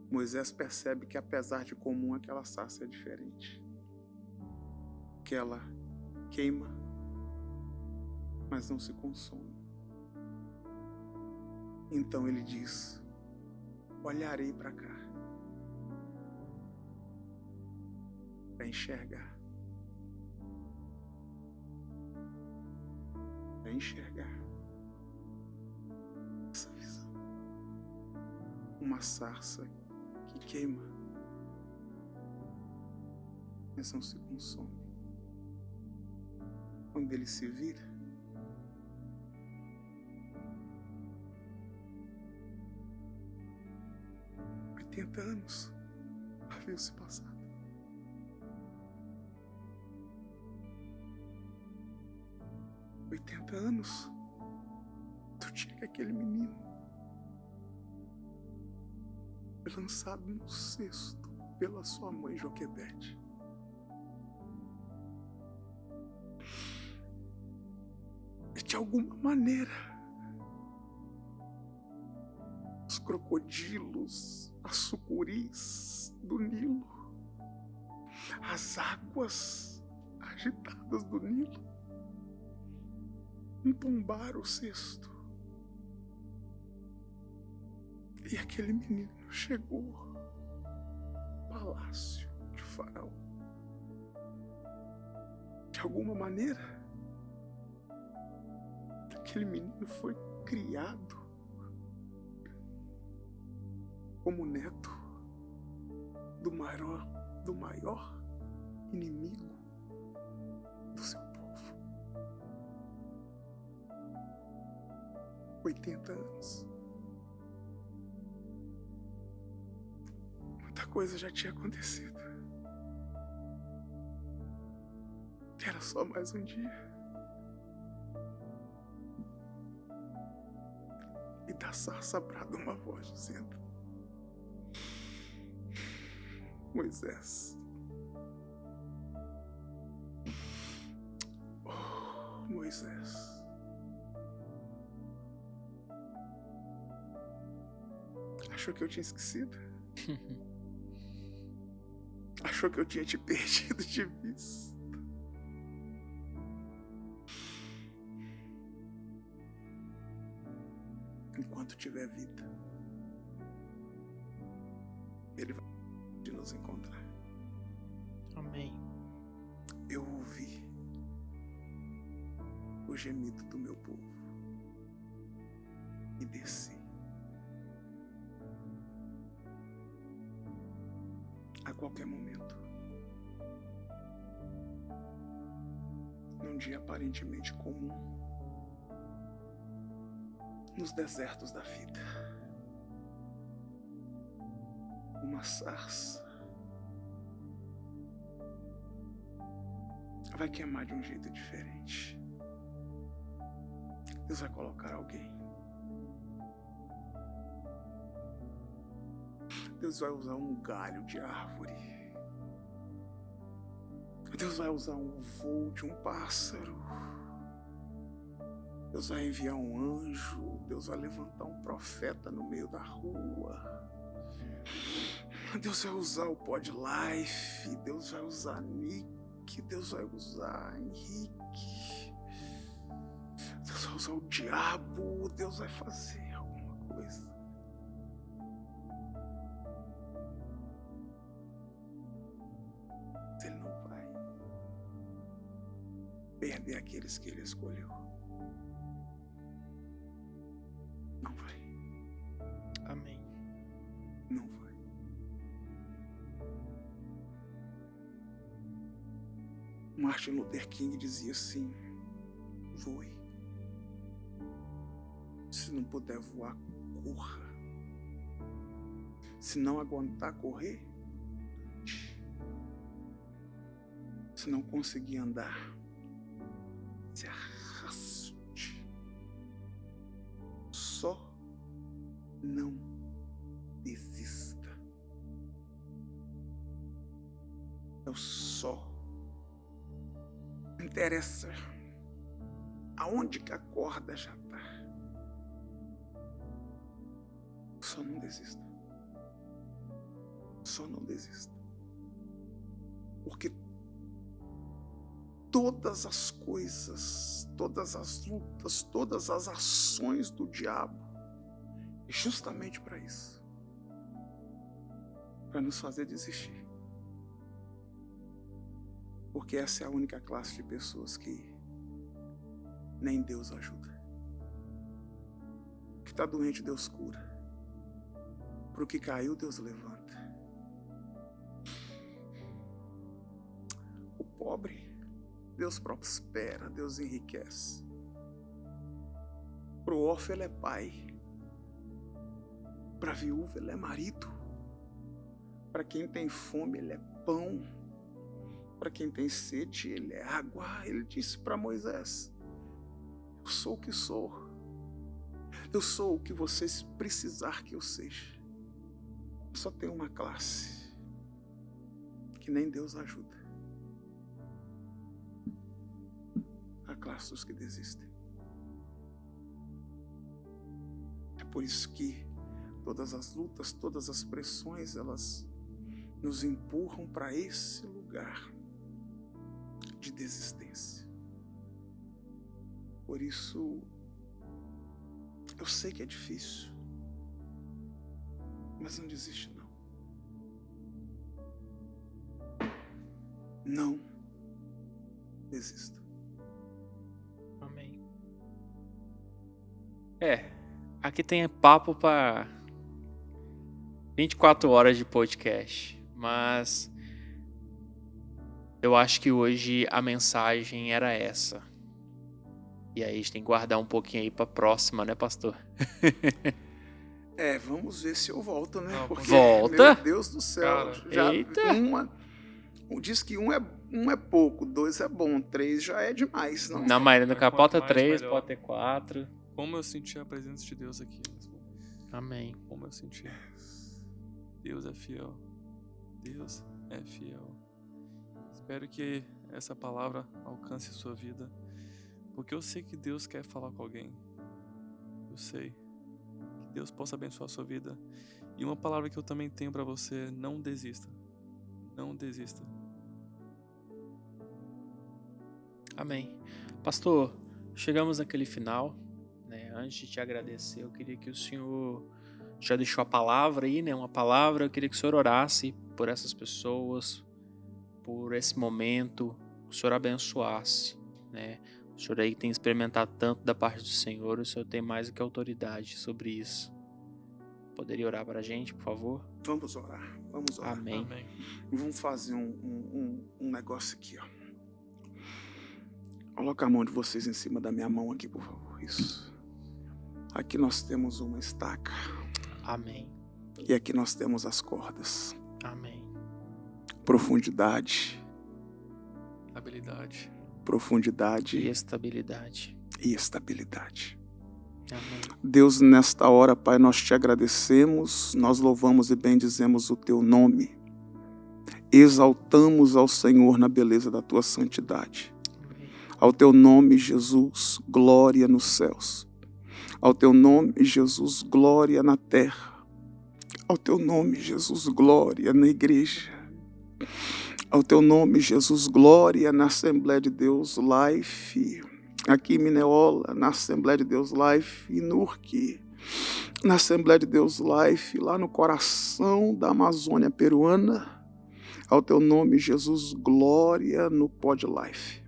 Moisés percebe que, apesar de comum, aquela sarça é diferente. Que ela queima, mas não se consome. Então ele diz: olharei para cá, para enxergar. Para enxergar essa visão. Uma sarça que queima, mas não se consome. Quando ele se vira, 80 anos haviam se passado. 80 anos do dia que aquele menino foi lançado no cesto pela sua mãe Joquebede. E de alguma maneira os crocodilos, as sucuris do Nilo, as águas agitadas do Nilo entombaram o cesto. E aquele menino chegou ao palácio de Faraó. De alguma maneira, aquele menino foi criado como neto do maior inimigo do seu povo. 80 anos. Muita coisa já tinha acontecido. Era só mais um dia. E da sarça brada uma voz dizendo: Moisés, oh, Moisés, achou que eu tinha esquecido? Achou que eu tinha te perdido de vista? Enquanto tiver vida, Ele vai nos encontrar. Amém. Eu ouvi o gemido do meu povo e desci. A qualquer momento, num dia aparentemente comum, nos desertos da vida, uma sarça vai queimar de um jeito diferente. Deus vai colocar alguém. Deus vai usar um galho de árvore. Deus vai usar um voo de um pássaro. Deus vai enviar um anjo. Deus vai levantar um profeta no meio da rua. Deus vai usar o Podlife. Deus vai usar Nick. Deus vai usar Henrique. Deus vai usar o diabo. Deus vai fazer alguma coisa. Ele não vai perder aqueles que Ele escolheu. Martin Luther King dizia assim: voe. Se não puder voar, corra. Se não aguentar correr, ande. Se não conseguir andar, se arraste. Só não desista. É o só. Não interessa aonde que a corda já está. Só não desista. Só não desista. Porque todas as coisas, todas as lutas, todas as ações do diabo é justamente para isso. Para nos fazer desistir. Porque essa é a única classe de pessoas que nem Deus ajuda. O que está doente, Deus cura. Para o que caiu, Deus levanta. O pobre, Deus prospera, Deus enriquece. Para o órfão, Ele é pai. Para a viúva, Ele é marido. Para quem tem fome, Ele é pão. Para quem tem sede, Ele é água. Ele disse para Moisés: eu sou o que sou. Eu sou o que vocês precisar que eu seja. Só tem uma classe que nem Deus ajuda. A classe dos que desistem. É por isso que todas as lutas, todas as pressões, elas nos empurram para esse lugar de desistência. Por isso, eu sei que é difícil, mas não desiste não. Não desista. Amém. Aqui tem papo para 24 horas de podcast, mas eu acho que hoje a mensagem era essa. E aí a gente tem que guardar um pouquinho aí pra próxima, né, pastor? Vamos ver se eu volto, né? Não, porque, volta? meu Deus do céu. Cara, eita. Diz que um é pouco, 2 é bom, 3 já é demais. Não, mas no Quanto capota mais, 3, melhor. pode ter 4. Como eu senti a presença de Deus aqui. Amém. Como eu senti. Deus é fiel. Deus é fiel. Espero que essa palavra alcance a sua vida. Porque eu sei que Deus quer falar com alguém. Eu sei. Que Deus possa abençoar a sua vida. E uma palavra que eu também tenho para você: não desista. Não desista. Amém. Pastor, chegamos naquele final, né? Antes de te agradecer, eu queria que o senhor já deixou a palavra aí, né? Uma palavra, eu queria que o senhor orasse por essas pessoas, por esse momento, que o senhor abençoasse, né? O senhor aí tem experimentado tanto da parte do Senhor, o senhor tem mais do que autoridade sobre isso. Poderia orar para a gente, por favor? Vamos orar, vamos orar. Amém. Amém. Vamos fazer um negócio aqui, ó. Coloca a mão de vocês em cima da minha mão aqui, por favor. Isso. Aqui nós temos uma estaca. Amém. E aqui nós temos as cordas. Amém. Profundidade. Habilidade. Profundidade E estabilidade. e estabilidade. Amém. Deus, nesta hora, Pai, nós te agradecemos, nós louvamos e bendizemos o teu nome. Exaltamos ao Senhor na beleza da tua santidade. Amém. Ao teu nome, Jesus, glória nos céus. Ao teu nome, Jesus, glória na terra. Ao teu nome, Jesus, glória na igreja. Ao teu nome, Jesus, glória na Assembleia de Deus Life. Aqui em Mineola, na Assembleia de Deus Life, em Nurque, na Assembleia de Deus Life, lá no coração da Amazônia peruana. Ao teu nome, Jesus, glória no Pod Life.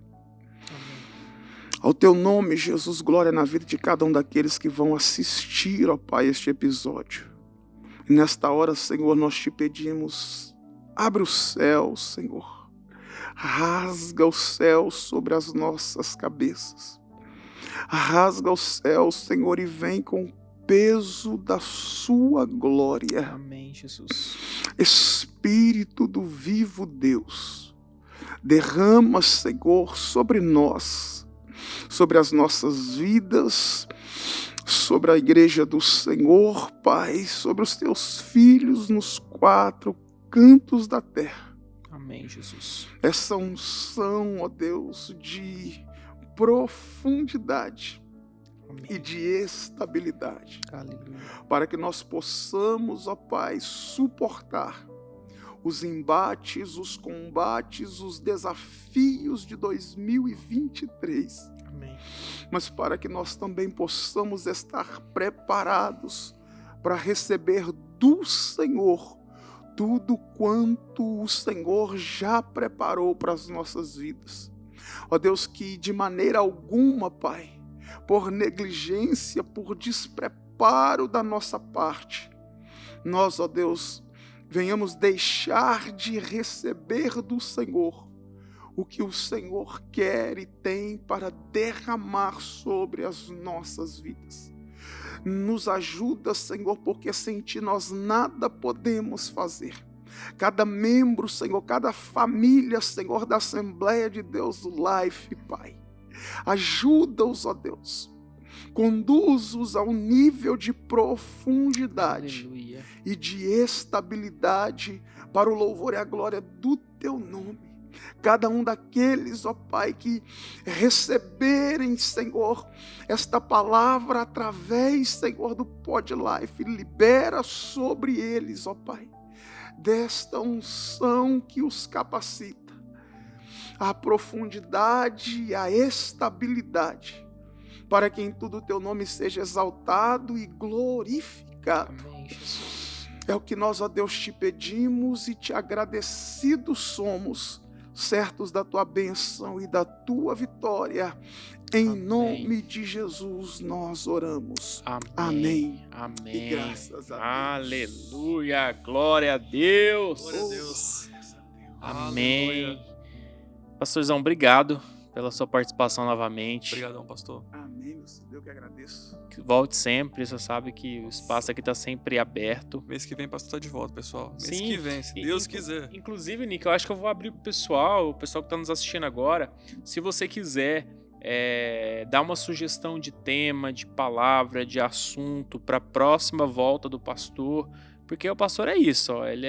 Ao teu nome, Jesus, glória na vida de cada um daqueles que vão assistir, ó Pai, este episódio. E nesta hora, Senhor, nós te pedimos, abre o céu, Senhor. Rasga o céu sobre as nossas cabeças. Rasga o céu, Senhor, e vem com o peso da sua glória. Amém, Jesus. Espírito do vivo Deus, derrama, Senhor, sobre nós, sobre as nossas vidas, sobre a igreja do Senhor, Pai, sobre os teus filhos nos 4 cantos da terra. Amém, Jesus. Essa unção, ó Deus, de profundidade Amém. e de estabilidade, Aleluia. para que nós possamos, ó Pai, suportar os embates, os combates, os desafios de 2023. Amém. Mas para que nós também possamos estar preparados para receber do Senhor tudo quanto o Senhor já preparou para as nossas vidas. Ó Deus, que de maneira alguma, Pai, por negligência, por despreparo da nossa parte, nós, ó Deus, venhamos deixar de receber do Senhor o que o Senhor quer e tem para derramar sobre as nossas vidas. Nos ajuda, Senhor, porque sem Ti nós nada podemos fazer. Cada membro, Senhor, cada família, Senhor, da Assembleia de Deus do Life, Pai, ajuda-os, ó Deus, conduz-os a um nível de profundidade Aleluia. e de estabilidade para o louvor e a glória do Teu nome. Cada um daqueles, ó Pai, que receberem, Senhor, esta palavra através, Senhor, do Pod Life, libera sobre eles, ó Pai, desta unção que os capacita, a profundidade e a estabilidade, para que em tudo o Teu nome seja exaltado e glorificado. Amém, Jesus. É o que nós, ó Deus, te pedimos e te agradecidos somos, certos da Tua bênção e da Tua vitória. Em Amém. nome de Jesus nós oramos. Amém. Amém. Amém. E graças a Deus. Aleluia. Glória a Deus. Glória a Deus. Amém. Aleluia. Pastorzão, obrigado pela sua participação novamente. Obrigadão, pastor. Amém, meu Senhor. Eu que agradeço. Volte sempre, você sabe que o espaço aqui está sempre aberto. Mês que vem, pastor tá de volta, pessoal. Mês Sim. que vem, se Deus quiser. Inclusive, Nick, eu acho que eu vou abrir pro pessoal, o pessoal que está nos assistindo agora, se você quiser dar uma sugestão de tema, de palavra, de assunto para a próxima volta do pastor, porque o pastor é isso, ó, ele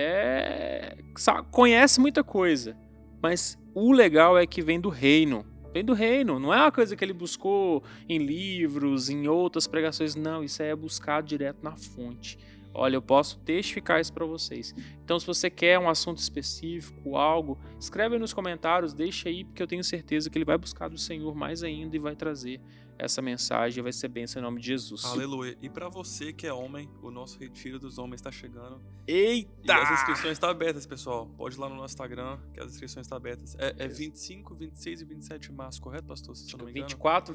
conhece muita coisa, mas o legal é que vem do reino. Vem do reino, não é uma coisa que ele buscou em livros, em outras pregações, não, isso aí é buscado direto na fonte. Olha, eu posso testificar isso para vocês. Então, se você quer um assunto específico, algo, escreve aí nos comentários, deixa aí, porque eu tenho certeza que ele vai buscar do Senhor mais ainda e vai trazer essa mensagem, vai ser bênção em nome de Jesus. Aleluia. E pra você que é homem, o nosso retiro dos homens tá chegando. Eita! E as inscrições estão abertas, pessoal. Pode ir lá no nosso Instagram, que as inscrições estão abertas. É 25, 26 e 27 de março, correto, pastor? Se eu não me engano. 24,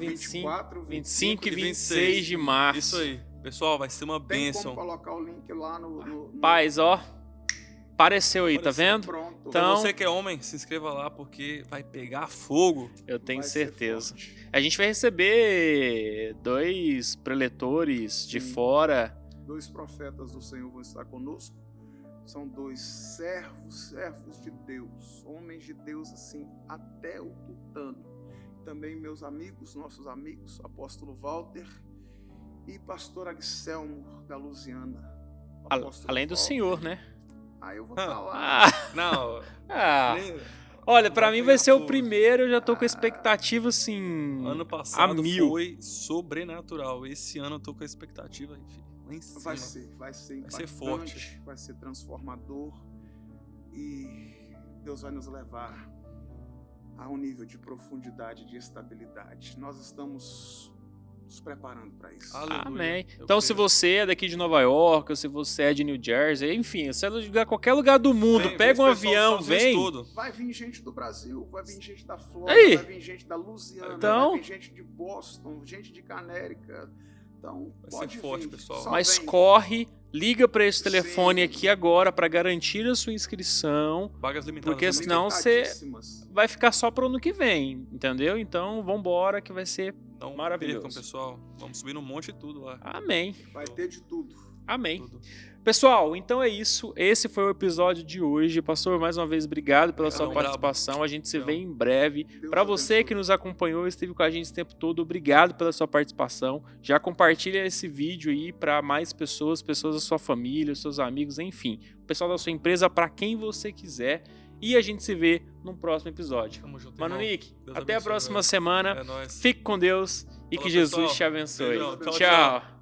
25 e 26 de março. Isso aí. Pessoal, vai ser uma Tem bênção. como colocar o link lá no Paz, ó. Apareceu aí, tá vendo? Pronto. Então, Então- você que é homem, se inscreva lá, porque vai pegar fogo. Eu tenho Vai ser certeza. forte. A gente vai receber 2 preletores de Sim. fora. 2 profetas do Senhor vão estar conosco. São 2 servos de Deus, homens de Deus assim, até o tutano. Também meus amigos, nossos amigos, apóstolo Walter e pastor Agselmo da Lusiana. Apóstolo Além do Walter. senhor, né? Aí eu vou estar lá. Ah, Não, ah. Olha, pra Vai mim vai pegar ser o fogo. primeiro, eu já tô com expectativa assim. ano passado 1000. foi sobrenatural. Esse ano eu tô com a expectativa, enfim, lá em cima. Vai ser ser impactante, forte. vai ser transformador e Deus vai nos levar a um nível de profundidade, de estabilidade. Nós estamos nos preparando para isso. Aleluia. Amém. Eu Então, se creio. você é daqui de Nova York, ou se você é de New Jersey, enfim, você é de qualquer lugar do mundo, Vem, pega vem um esse pessoal avião, dos Estados Unidos vem. todo. Vai vir gente do Brasil, vai vir gente da Flórida, Aí. vai vir gente da Louisiana, Então- vai vir gente de Boston, gente de Canérica. Então, Vai ser pode forte, vir, pessoal. só Mas vem. corre, liga para esse telefone Sim. aqui agora para garantir a sua inscrição, Vagas limitadas. Porque né? senão você Limitadíssimas. vai ficar só pro ano que vem, entendeu? Então, vambora que vai ser Não maravilhoso. percam, pessoal. Vamos subir um monte de tudo lá. amém. Vai ter de tudo. Amém. Tudo. Pessoal, então é isso. Esse foi o episódio de hoje. Pastor, mais uma vez, obrigado pela sua Obrigadão, participação. A gente se vê Obrigadão. em breve. Deus Para você abençoe. que nos acompanhou, esteve com a gente esse tempo todo, obrigado pela sua participação. Já compartilha esse vídeo aí para mais pessoas, pessoas da sua família, seus amigos, enfim, o pessoal da sua empresa, para quem você quiser. E a gente se vê num próximo episódio. Tamo junto, Mano irmão. Nick, Deus até a abençoe, próxima velho. semana. É nóis. Fique com Deus e Falou, que Jesus pessoal. te abençoe. Beijão. Tchau, Tchau.